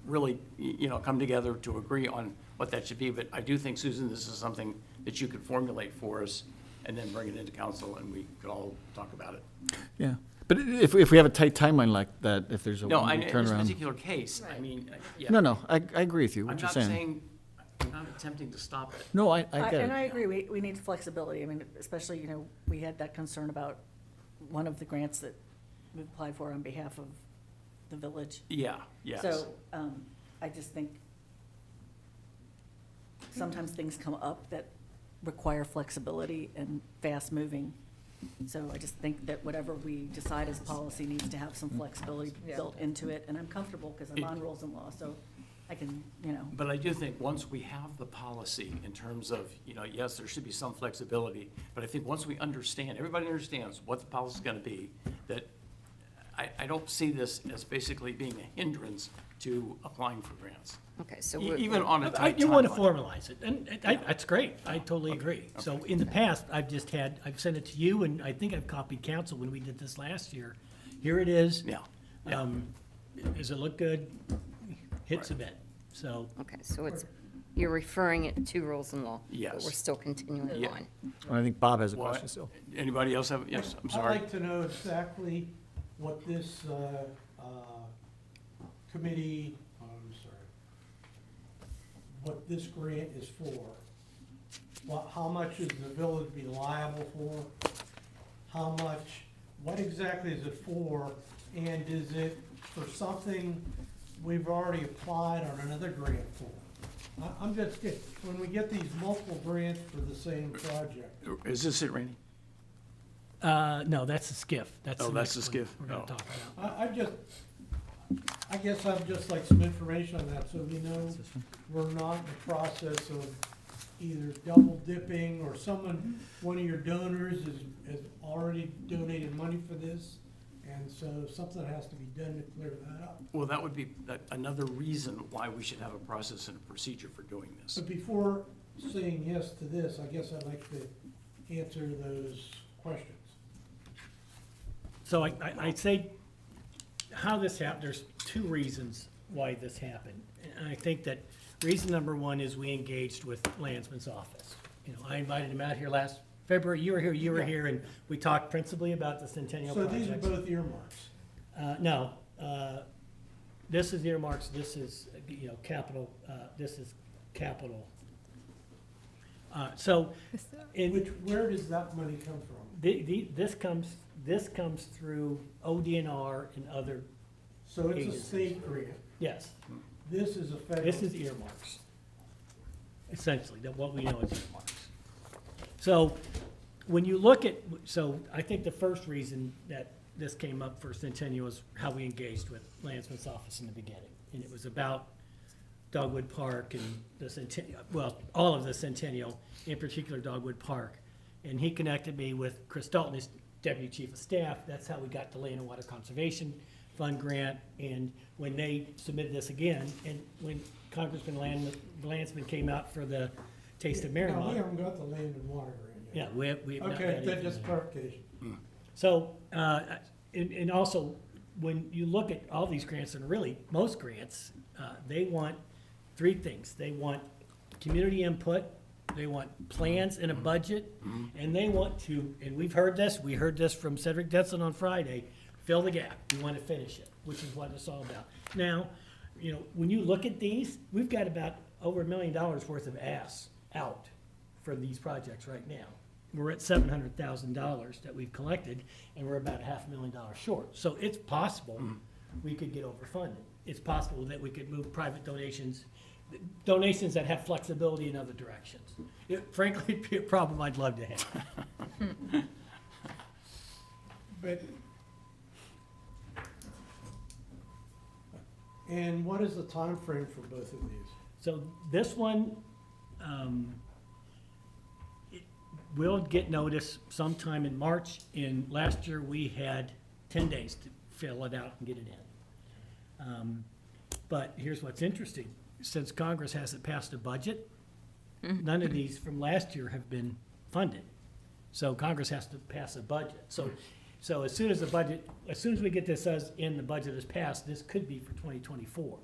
really, you know, come together to agree on what that should be, but I do think, Susan, this is something that you could formulate for us and then bring it into council, and we could all talk about it. Yeah, but if we have a tight timeline like that, if there's a No, one-week in this turnaround. particular case, I mean, yeah. No, I agree with you, I'm what you're not saying. saying, I'm not attempting to stop it. No, I get And I it. agree, we need flexibility. I mean, especially, you know, we had that concern about one of the grants that we applied for on behalf of the village. Yeah, yes. So, I just think sometimes things come up that require flexibility and fast moving. So I just think that whatever we decide as policy needs to have some flexibility built into it, and I'm comfortable because I'm on rules and law, so I can, you know. But I do think once we have the policy in terms of, you know, yes, there should be some flexibility, but I think once we understand, everybody understands what the policy is gonna be, that I don't see this as basically being a hindrance to applying for grants. Okay, so Even on a tight You want to timeline. formalize it, and that's great. I totally agree. So in the past, I've sent it to you, and I think I've copied council when we did this last year. Here it is. Yeah. Does it look good? Hit submit. So. Okay, so you're referring it to rules and law? But Yes. we're still continuing Yeah. on. I think Bob has a Well, question still. Anybody else have, yes, I'm I'd sorry. like to know exactly what this committee, what this grant is for. How much is the village be liable for? How much, what exactly is it for? And is it for something we've already applied on another grant for? I'm just, when we get these multiple grants for the same project. Is this it, Randy? No, that's the skiff. Oh, the that's next the one skiff. We're gonna Oh. talk about. I guess I'd just like some information on that, so we know we're not in the process of either double dipping, or one of your donors has already donated money for this, and so something has to be done to clear that up. Well, that would be another reason why we should have a process and a procedure for doing this. But before saying yes to this, I guess I'd like to answer those questions. So I'd say how this happened, there's two reasons why this happened. And I think that reason number one is we engaged with Landsman's office. You know, I invited him out here last February, you were here, and we talked principally about the Centennial So project. these are both earmarks. No, this is earmarks, this is, you know, capital, this is capital. So, Where does that money come from? this comes through ODNR and other So it's a agencies. state grant. Yes, This is a federal. this is earmarks. Essentially, that what we know is earmarks. So, when you look at, so I think the first reason that this came up for Centennial is how we engaged with Landsman's office in the beginning. And it was about Dogwood Park and the Centennial, well, all of the Centennial, in particular Dogwood Park. And he connected me with Chris Dalton, his Deputy Chief of Staff. That's how we got the Land and Water Conservation Fund grant. And when they submitted this again, and when Congressman Landsman came out for the Taste of No, we Mariemont. haven't got the land and water grant yet. Yeah, we have not Okay, got that anything just there. clarification. So, and also, when you look at all these grants, and really most grants, they want three things. They want community input, They want plans and a budget, and they want to, and we heard this from Cedric Detson on Friday, fill the gap. We want to finish it, which is what it's all about. Now, when you look at these, we've got about over $1 million worth of ass out for these projects right now. We're at $700,000 that we've collected, and we're about $500,000 short. So it's possible we could get overfunded. It's possible that we could move private donations that have flexibility in other directions. Frankly, it'd be a problem I'd love to have. But, and what is the time frame for both of these? So this one, we'll get notice sometime in March. Last year, we had 10 days to fill it out and get it in. But here's what's interesting. Since Congress hasn't passed a budget, none of these from last year have been funded. So Congress has to pass a budget. So as soon as we get this in, the budget is passed, this could be for 2024.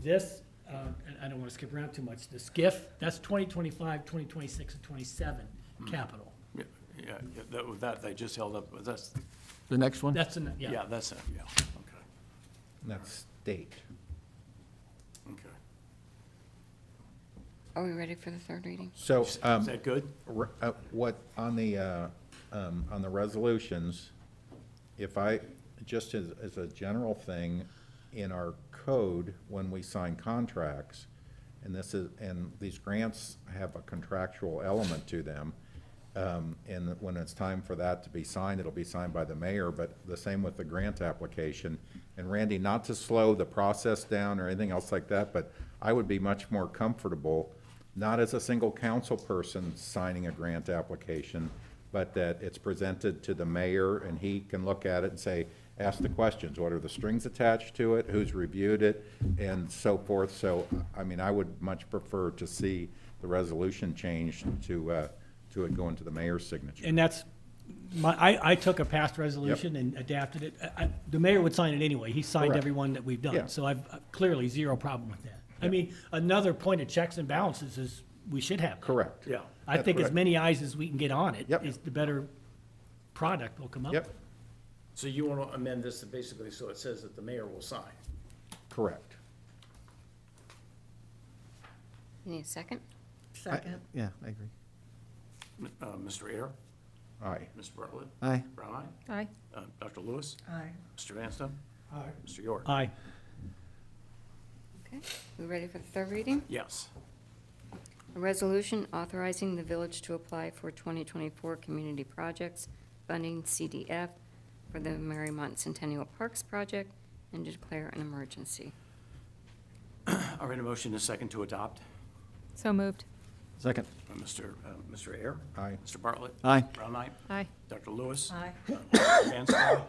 This, and I don't want to skip around too much, the SCIF, that's 2025, 2026, and 27 capital. Yeah, that they just held up, that's, The next one? That's, yeah, that's it, yeah, okay, That's state. okay. Are we ready for the third reading? So, Is that good? what, on the resolutions, if I, just as a general thing, in our code, when we sign contracts, and these grants have a contractual element to them, and when it's time for that to be signed, it'll be signed by the mayor, but the same with the grant application. And Randy, not to slow the process down or anything else like that, but I would be much more comfortable, not as a single council person signing a grant application, but that it's presented to the mayor and he can look at it and say, ask the questions, what are the strings attached to it, who's reviewed it, and so forth. So, I mean, I would much prefer to see the resolution changed to it going to the mayor's signature. And that's, I took a past resolution and adapted it. The mayor would sign it anyway. He signed Correct. every one that we've done. Yeah. So I've clearly zero problem with that. I mean, another point of checks and balances is we should have that. Correct. Yeah. I think as correct. many eyes as we can get on it Yep. is the better product will come up. Yep, So you want to amend this to basically, so it says that the mayor will sign? correct. You need a second? Second. Yeah, I agree. Mr. Ayer? Aye. Mr. Bartlett? Aye. Brown eye? Aye. Dr. Lewis? Aye. Mr. Vanstone? Aye. Mr. York? Aye. Okay, we ready for the third reading? Yes. A resolution authorizing the village to apply for 2024 community projects funding CDF for the Mariemont Centennial Parks project and to declare an emergency. All right, a motion is second to adopt. So moved. Second. Mr. Ayer? Aye. Mr. Bartlett? Aye. Brown eye? Aye. Dr. Lewis? Aye. Mr. Vanstone?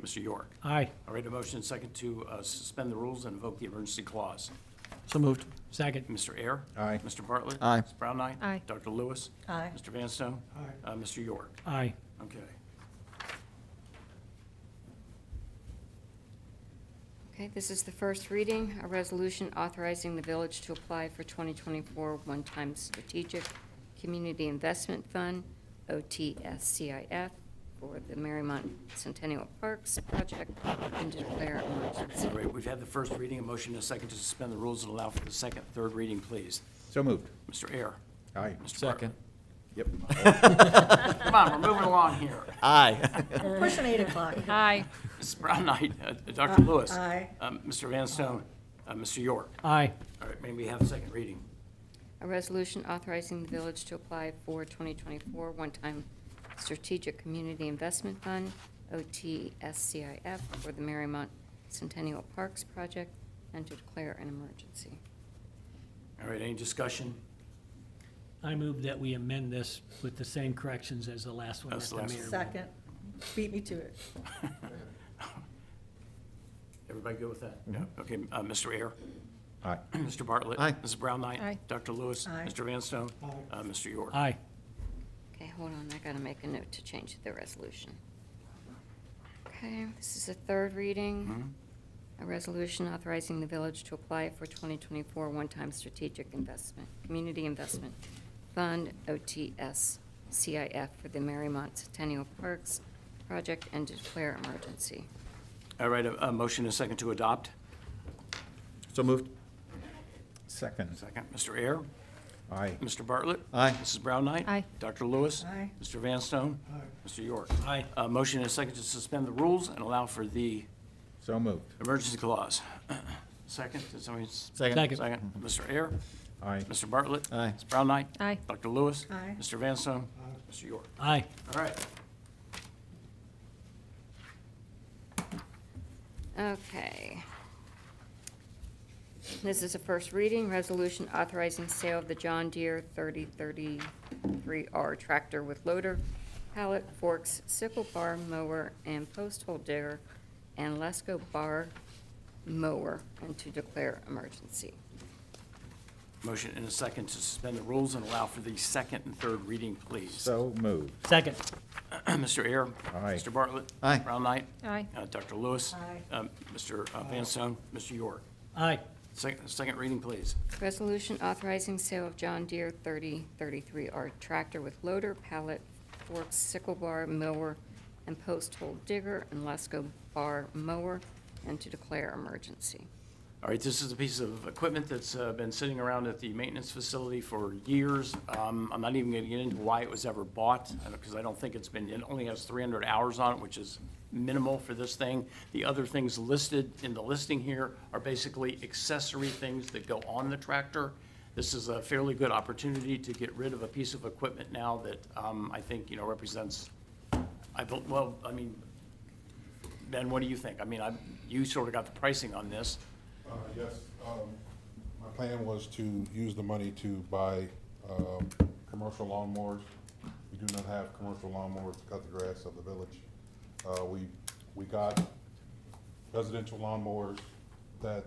Mr. York? Aye. All right, a motion is second to suspend the rules and invoke the emergency clause. So moved. Second. Mr. Ayer? Aye. Mr. Bartlett? Aye. Ms. Brown eye? Aye. Dr. Lewis? Aye. Mr. Vanstone? Aye. Mr. York? Aye. Okay. Okay, this is the first reading, a resolution authorizing the village to apply for 2024 one-time strategic community investment fund, OTSCIF, for the Mariemont Centennial Parks project and to declare emergency. All right, we've had the first reading, a motion is second to suspend the rules and allow for the second, third reading, please. So moved. Mr. Ayer? Aye. Mr. Bartlett? Yep. Come on, we're moving along here. Aye. We're pushing 8 o'clock. Aye. Ms. Brown eye? Dr. Lewis? Aye. Mr. Vanstone? Mr. York? Aye. All right, may we have the second reading? A resolution authorizing the village to apply for 2024 one-time strategic community investment fund, OTSCIF, for the Mariemont Centennial Parks project and to declare an emergency. All right, any discussion? I move that we amend this with the same corrections as the last one. That's that the last mayor one. made. Second. Beat me to it. Everybody good with that? Yeah. Okay, Mr. Ayer? Aye. Mr. Bartlett? Aye. Mrs. Brown Knight? Aye. Dr. Lewis? Aye. Mr. Vanstone? Aye. Mr. York? Aye. Okay, hold on, I gotta make a note to change the resolution. Okay, this is a third reading. A resolution authorizing the village to apply for 2024 one-time strategic investment, community investment Fund, OTS, CIF for the Mariemont Centennial Parks project and to declare emergency. All right, a motion and a second to adopt. So moved. Second. Second, Mr. Air. Aye. Mr. Bartlett. Aye. Mrs. Brown Knight. Aye. Dr. Lewis. Aye. Mr. Vanstone. Mr. York. Aye. Motion and a second to suspend the rules and allow for the So moved. emergency clause. Second, did somebody? Second. Second, Mr. Air. Aye. Mr. Bartlett. Aye. Ms. Brown Knight. Aye. Dr. Lewis. Aye. Mr. Vanstone. Mr. York. Aye. All right. Okay. This is a first reading, resolution authorizing sale of the John Deere 3033R tractor with loader, pallet, forks, sickle bar mower, and post hole digger, and Lesco bar mower, and to declare emergency. Motion and a second to suspend the rules and allow for the second and third reading, please. So moved. Second. Mr. Air. Aye. Mr. Bartlett. Aye. Brown Knight. Aye. Dr. Lewis. Aye. Mr. Vanstone. Mr. York. Aye. Second reading, please. Resolution authorizing sale of John Deere 3033R tractor with loader, pallet, forks, sickle bar mower, and post hole digger, and Lesco bar mower, and to declare emergency. All right, this is a piece of equipment that's been sitting around at the maintenance facility for years. I'm not even going to get into why it was ever bought, because I don't think it only has 300 hours on it, which is minimal for this thing. The other things listed in the listing here are basically accessory things that go on the tractor. This is a fairly good opportunity to get rid of a piece of equipment now that I think, represents, Ben, what do you think? I mean, you sort of got the pricing on this. Yes, my plan was to use the money to buy commercial lawnmowers. We do not have commercial lawnmowers to cut the grass of the village. We got residential lawnmowers that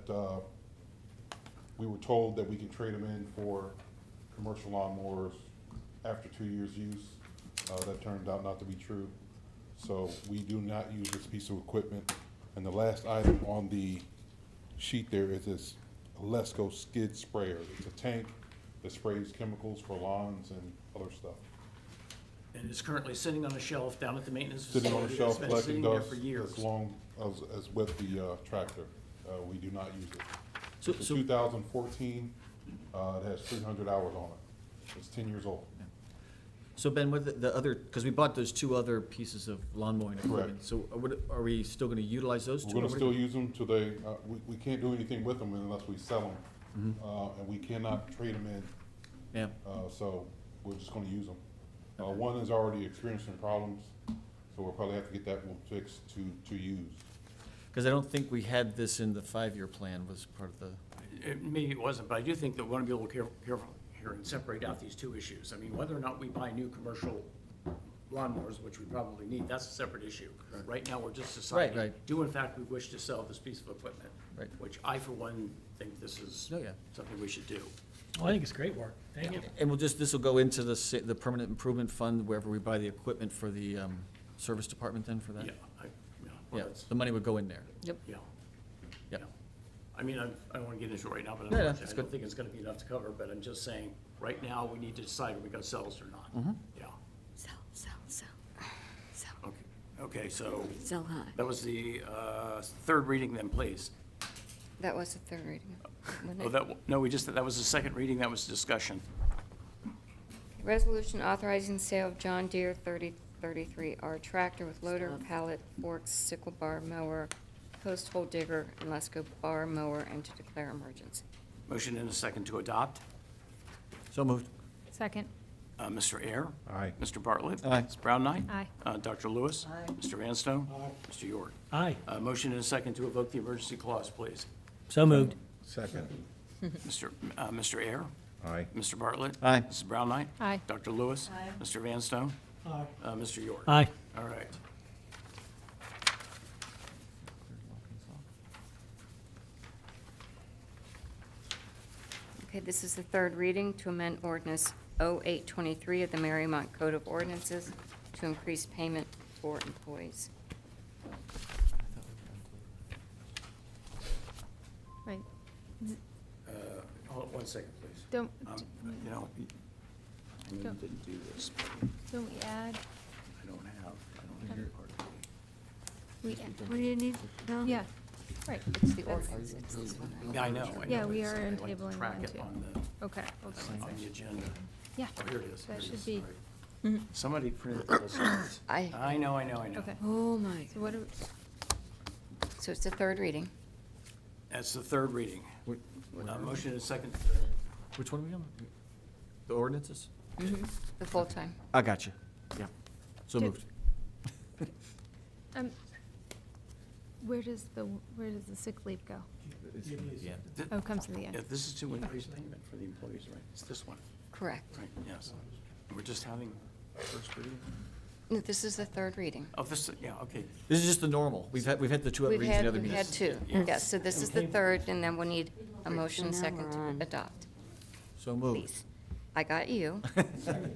we were told that we could trade them in for commercial lawnmowers after 2 years' use. That turned out not to be true. So we do not use this piece of equipment. And the last item on the sheet there is this Lesco skid sprayer. It's a tank that sprays chemicals for lawns and other stuff. And it's currently sitting on a shelf down at the maintenance facility. Sitting on a shelf It's been collecting sitting there dust for years. as long as with the tractor. We do not use it. So- It's so- 2014, it has 300 hours on it. It's 10 years old. So Ben, with the other, because we bought those two other pieces of lawn mowing equipment, Correct. so are we still gonna utilize those two? We're gonna still use them till they, we can't do anything with them unless we sell them. And we cannot trade them in. Yeah. So we're just gonna use them. One is already experiencing problems, so we'll probably have to get that one fixed to use. Because I don't think we had this in the 5-year plan was part of the, Maybe it wasn't, but I do think that we want to be a little careful here and separate out these two issues. I mean, whether or not we buy new commercial lawnmowers, which we probably need, that's a separate issue. Right now, we're just deciding, right. do in fact we wish to sell this piece of equipment? Right. Which I, for one, think this is Oh, yeah. something we should do. Well, I think it's great work. Thank you. and this will go into the permanent improvement fund wherever we buy the equipment for the service department then for that? Yeah, well, Yeah, that's- the money would go in there. Yep. Yeah. Yeah. Yeah. I mean, I don't want to get into it right now, but Yeah, I that's don't good. think it's going to be enough to cover, but I'm just saying, right now, we need to decide if we're going to sell this or not. Yeah. Sell. Okay, so Sell high. that was the third reading then, please. That was the third reading. wasn't Oh, it? that was the second reading, that was discussion. Resolution authorizing sale of John Deere 3033R tractor with loader, pallet, forks, sickle bar mower, post hole digger, and Lesco bar mower, and to declare emergency. Motion and a second to adopt. So moved. Second. Mr. Air. Aye. Mr. Bartlett. Aye. Ms. Brown Knight. Aye. Dr. Lewis. Aye. Mr. Vanstone. Mr. York. Aye. Motion and a second to evoke the emergency clause, please. So moved. Second. Mr. Air. Aye. Mr. Bartlett. Aye. Mrs. Brown Knight. Aye. Dr. Lewis. Aye. Mr. Vanstone. Aye. Mr. York. Aye. All right. Okay, this is the third reading to amend ordinance 0823 of the Mariemont Code of Ordinances to increase payment for employees. Right. Hold on one second, please. Don't, You know, Afternoon didn't do this. Don't we add? I don't have part of it. We add. What do you need? No? Yeah, right. It's the ordinance. It's this one. Yeah, I know. Yeah, we It's, are I like to tabling track one, it too. on Okay, hold on one on the second. agenda. Yeah, Oh, here it is. that Here it should is. be, All right. Somebody printed those ones. I know. okay. Oh, my. So what, So it's the third reading. That's the third reading. Motion and second. Which one are we on? The ordinances? The full-time. I got you. Yeah. So Did- moved. where does the sick leave go? Yeah. Oh, it comes to the Yeah, end. this is to increase payment for the employees, right? It's this one, Correct. right? Yes. We're just having first reading? No, this is the third reading. Oh, this, yeah, okay. This is just the normal. We've had the two other readings in the other We've meetings. had two. Yes, so this is the third, and then we'll need a motion second to adopt. So moved. Please. I got you. All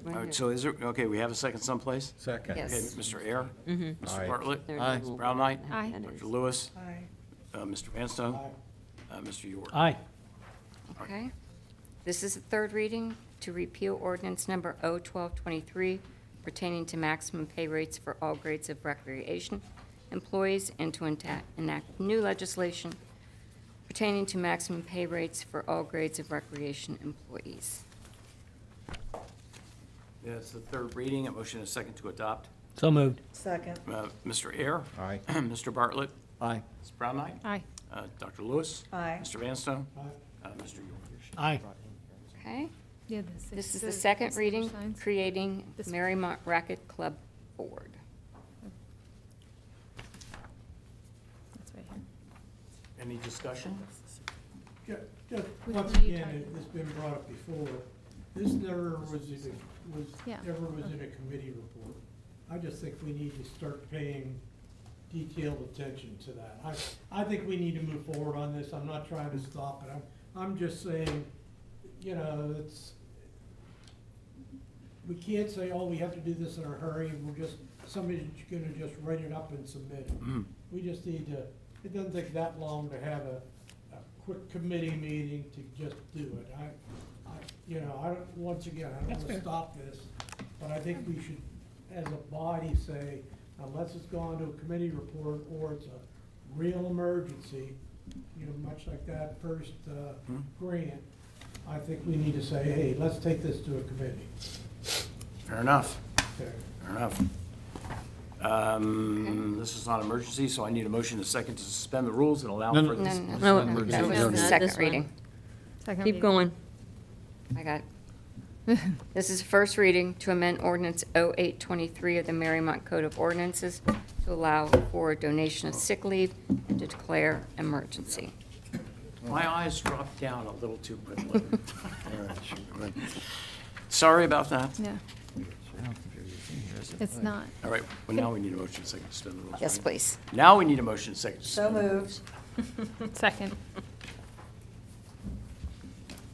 right, so is there, okay, we have a second someplace? Second. Yes. Okay, Mr. Air? Mr. Aye. Bartlett? Aye. Ms. Brown Knight? Aye. Dr. Lewis? Aye. Mr. Vanstone? Mr. York? Aye. Okay. This is the third reading to repeal ordinance number 01223 pertaining to maximum pay rates for all grades of recreation employees and to enact new legislation pertaining to maximum pay rates for all grades of recreation employees. That's the third reading. A motion and a second to adopt. So moved. Second. Mr. Air? Aye. Mr. Bartlett? Aye. Ms. Brown Knight? Aye. Dr. Lewis? Aye. Mr. Vanstone? Aye. Mr. York? Aye. Okay? Yeah, This is the second reading, signs. creating This- Mariemont Racket Club Board. That's right here. Any discussion? Just, Which once one are you again, talking it's been brought up before, this never Yeah. never was in a committee report. I just think we need to start paying detailed attention to that. I think we need to move forward on this, I'm not trying to stop it, I'm just saying, you know, we can't say, oh, we have to do this in a hurry, somebody's gonna just write it up and submit it. We just need to, it doesn't take that long to have a quick committee meeting to just do it. Once again, I don't wanna stop this, but I think we should, as a body, say, unless it's gone to a committee report or it's a real emergency, much like that first, grant, I think we need to say, hey, let's take this to a committee. Fair enough. Okay. Fair enough. This is not an emergency, so I need a motion and a second to suspend the rules and allow No, for no, this. No, No, that was no, the no. second reading. Second Keep reading. going. I got it. This is first reading to amend ordinance 0823 of the Mariemont Code of Ordinances to allow for donation of sick leave and to declare emergency. My eyes dropped down a little too quickly. Sorry about that. Yeah. It's not. All right, well, now we need a motion and a second to suspend the rules. Yes, right? please. Now we need a motion and a second to So suspend. moved. Second.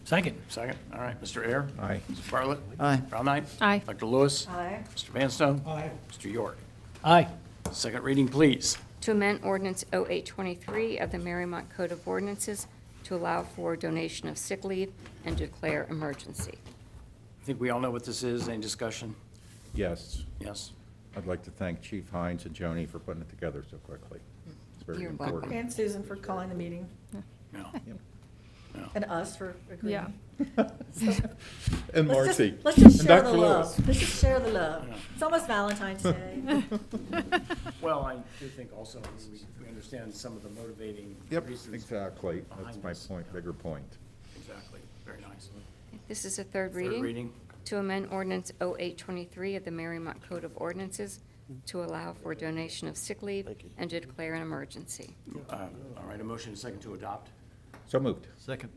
Second. Second, all right, Mr. Air? Aye. Mr. Bartlett? Aye. Brown Knight? Aye. Dr. Lewis? Aye. Mr. Vanstone? Aye. Mr. York? Aye. Second reading, please. To amend ordinance 0823 of the Mariemont Code of Ordinances to allow for donation of sick leave and declare emergency. I think we all know what this is. Any discussion? Yes. Yes? I'd like to thank Chief Hines and Joni for putting it together so quickly. It's very You're welcome. important. And Susan for calling the meeting, No. and us for agreeing. Yeah. And Marcy. Let's just And share Dr. the Lewis. love. Let's just share the love. It's almost Valentine's Day. Well, I do think also we understand some of the motivating Yep, reasons. exactly. That's behind my this. point, bigger point. Exactly. Very nice. This is a third Third reading. reading. To amend ordinance 0823 of the Mariemont Code of Ordinances to allow for donation of sick leave and to declare an emergency. All right, a motion and a second to adopt. So moved. Second.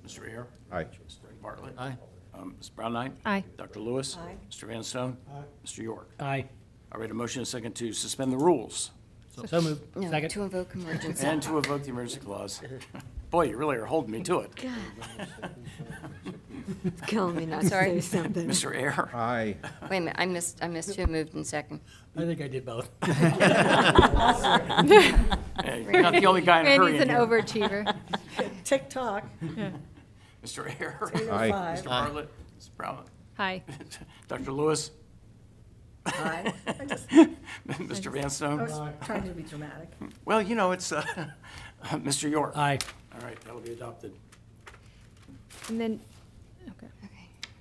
Mr. Air? Aye. Mr. Bartlett? Aye. Ms. Brown Knight? Aye. Dr. Lewis? Aye. Mr. Vanstone? Aye. Mr. York? Aye. All right, a motion and a second to suspend the rules So moved. No, Second. to invoke emergency. and to evoke the emergency clause. Boy, you really are holding me to it. Killing me not to say something. Mr. Air? Aye. Wait a minute, I missed who moved in second. I think I did both. Hey, you're not the only guy in a hurry Randy's in an here. overachiever. TikTok. Mr. Air? Aye. 8:05. Mr. Bartlett? Ms. Brown? Aye. Dr. Lewis? Aye. Mr. Van Stone? I was trying to be dramatic. Well, you know, it's Mr. York. Aye. All right, that'll be adopted. And then, okay.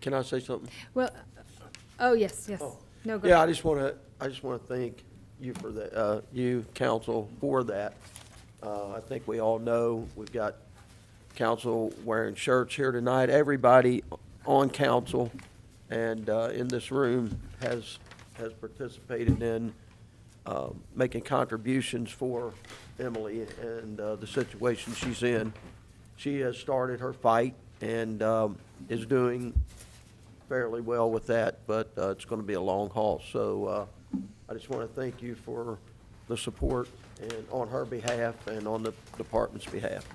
Can I say something? Well, oh, yes, yes. Oh. No, go Yeah, I ahead. just want to thank you for that, you, council, for that. I think we all know, we've got council wearing shirts here tonight. Everybody on council and in this room has participated in making contributions for Emily and the situation she's in. She has started her fight and is doing fairly well with that, but it's going to be a long haul. So I just want to thank you for the support and on her behalf and on the department's behalf.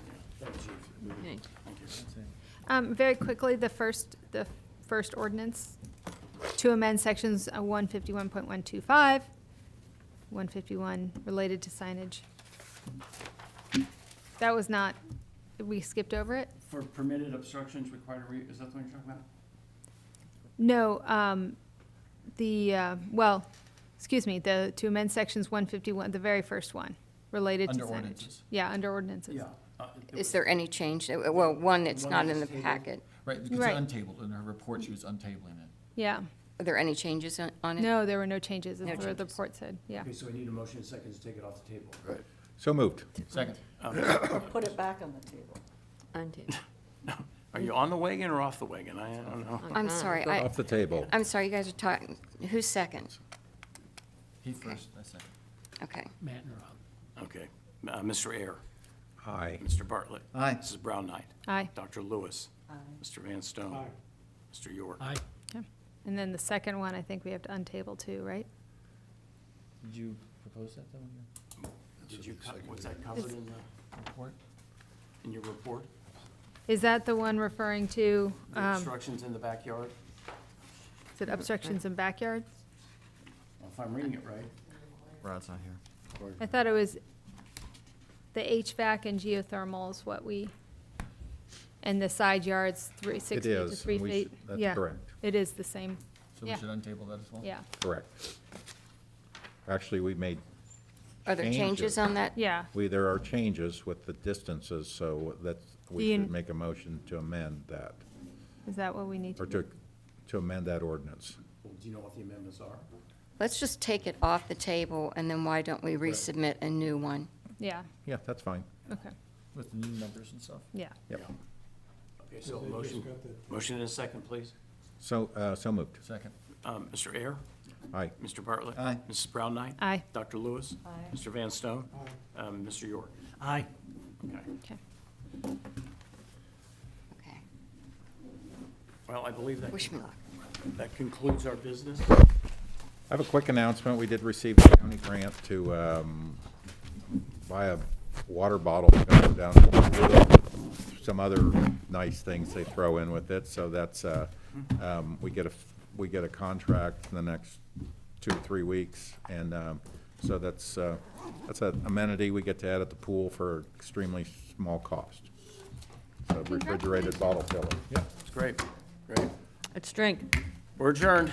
Very quickly, the first ordinance to amend sections 151.125, 151 related to signage. That was not, we skipped over it? For permitted obstructions required, is that the one you're talking about? No, well, excuse me, to amend sections 151, the very first one, related to Under signage. ordinances. Yeah, under ordinances. Is there any change? Well, one, it's not in the packet. Right, because Right. it's untabled. In her report, she was untabling it. Yeah. Are there any changes on it? No, there were no changes, No is what the changes. report said, yeah. Okay, so we need a motion and second to take it off the table. Right. So moved. Second. Or put it back on the table. Are you on the wagon or off the wagon? I don't know. I'm sorry, Off the table. I'm sorry, you guys are talking, who's second? He first, I second. Okay. Matt and Rob. Okay. Mr. Ayer? Aye. Mr. Bartlett? Aye. Mrs. Brown Knight? Aye. Dr. Lewis? Mr. Van Stone? Aye. Mr. York? Aye. Okay. And then the second one, I think we have to untable too, right? Did you propose that, though, in your Did you, was that covered in report? your report? Is that the one referring to, The obstructions in the backyard? is it obstructions in backyards? Well, if I'm reading it right. Rod's not here. I thought it was the HVAC and geothermal is what we, and the side yards, 6 feet to is, 3 and we feet. should- that's Yeah, correct. it is the same, So we Yeah. should untable that as well? yeah, Correct. Actually, we made, Are there changes on that? yeah. there are changes with the distances, so we Do you- should make a motion to amend that, Is that what we need or to do? to amend that ordinance. Well, do you know what the amendments are? Let's just take it off the table, and then why don't we resubmit a new one? Yeah, Yeah, that's fine. okay, With the new numbers and stuff? yeah. Yep. Okay, so motion and a second, please. So moved. Second. Mr. Ayer? Aye. Mr. Bartlett? Aye. Mrs. Brown Knight? Aye. Dr. Lewis? Aye. Mr. Van Stone? Mr. York? Aye. Okay. Okay. Okay. Well, I believe Wish me luck. that concludes our business. I have a quick announcement. We did receive a county grant to buy a water bottle down, some other nice things they throw in with it. So that's, we get a contract in the next 2 to 3 weeks. And so that's an amenity we get to add at the pool for extremely small cost. So refrigerated bottle filler. Yep. It's great, great. Let's drink. We're adjourned.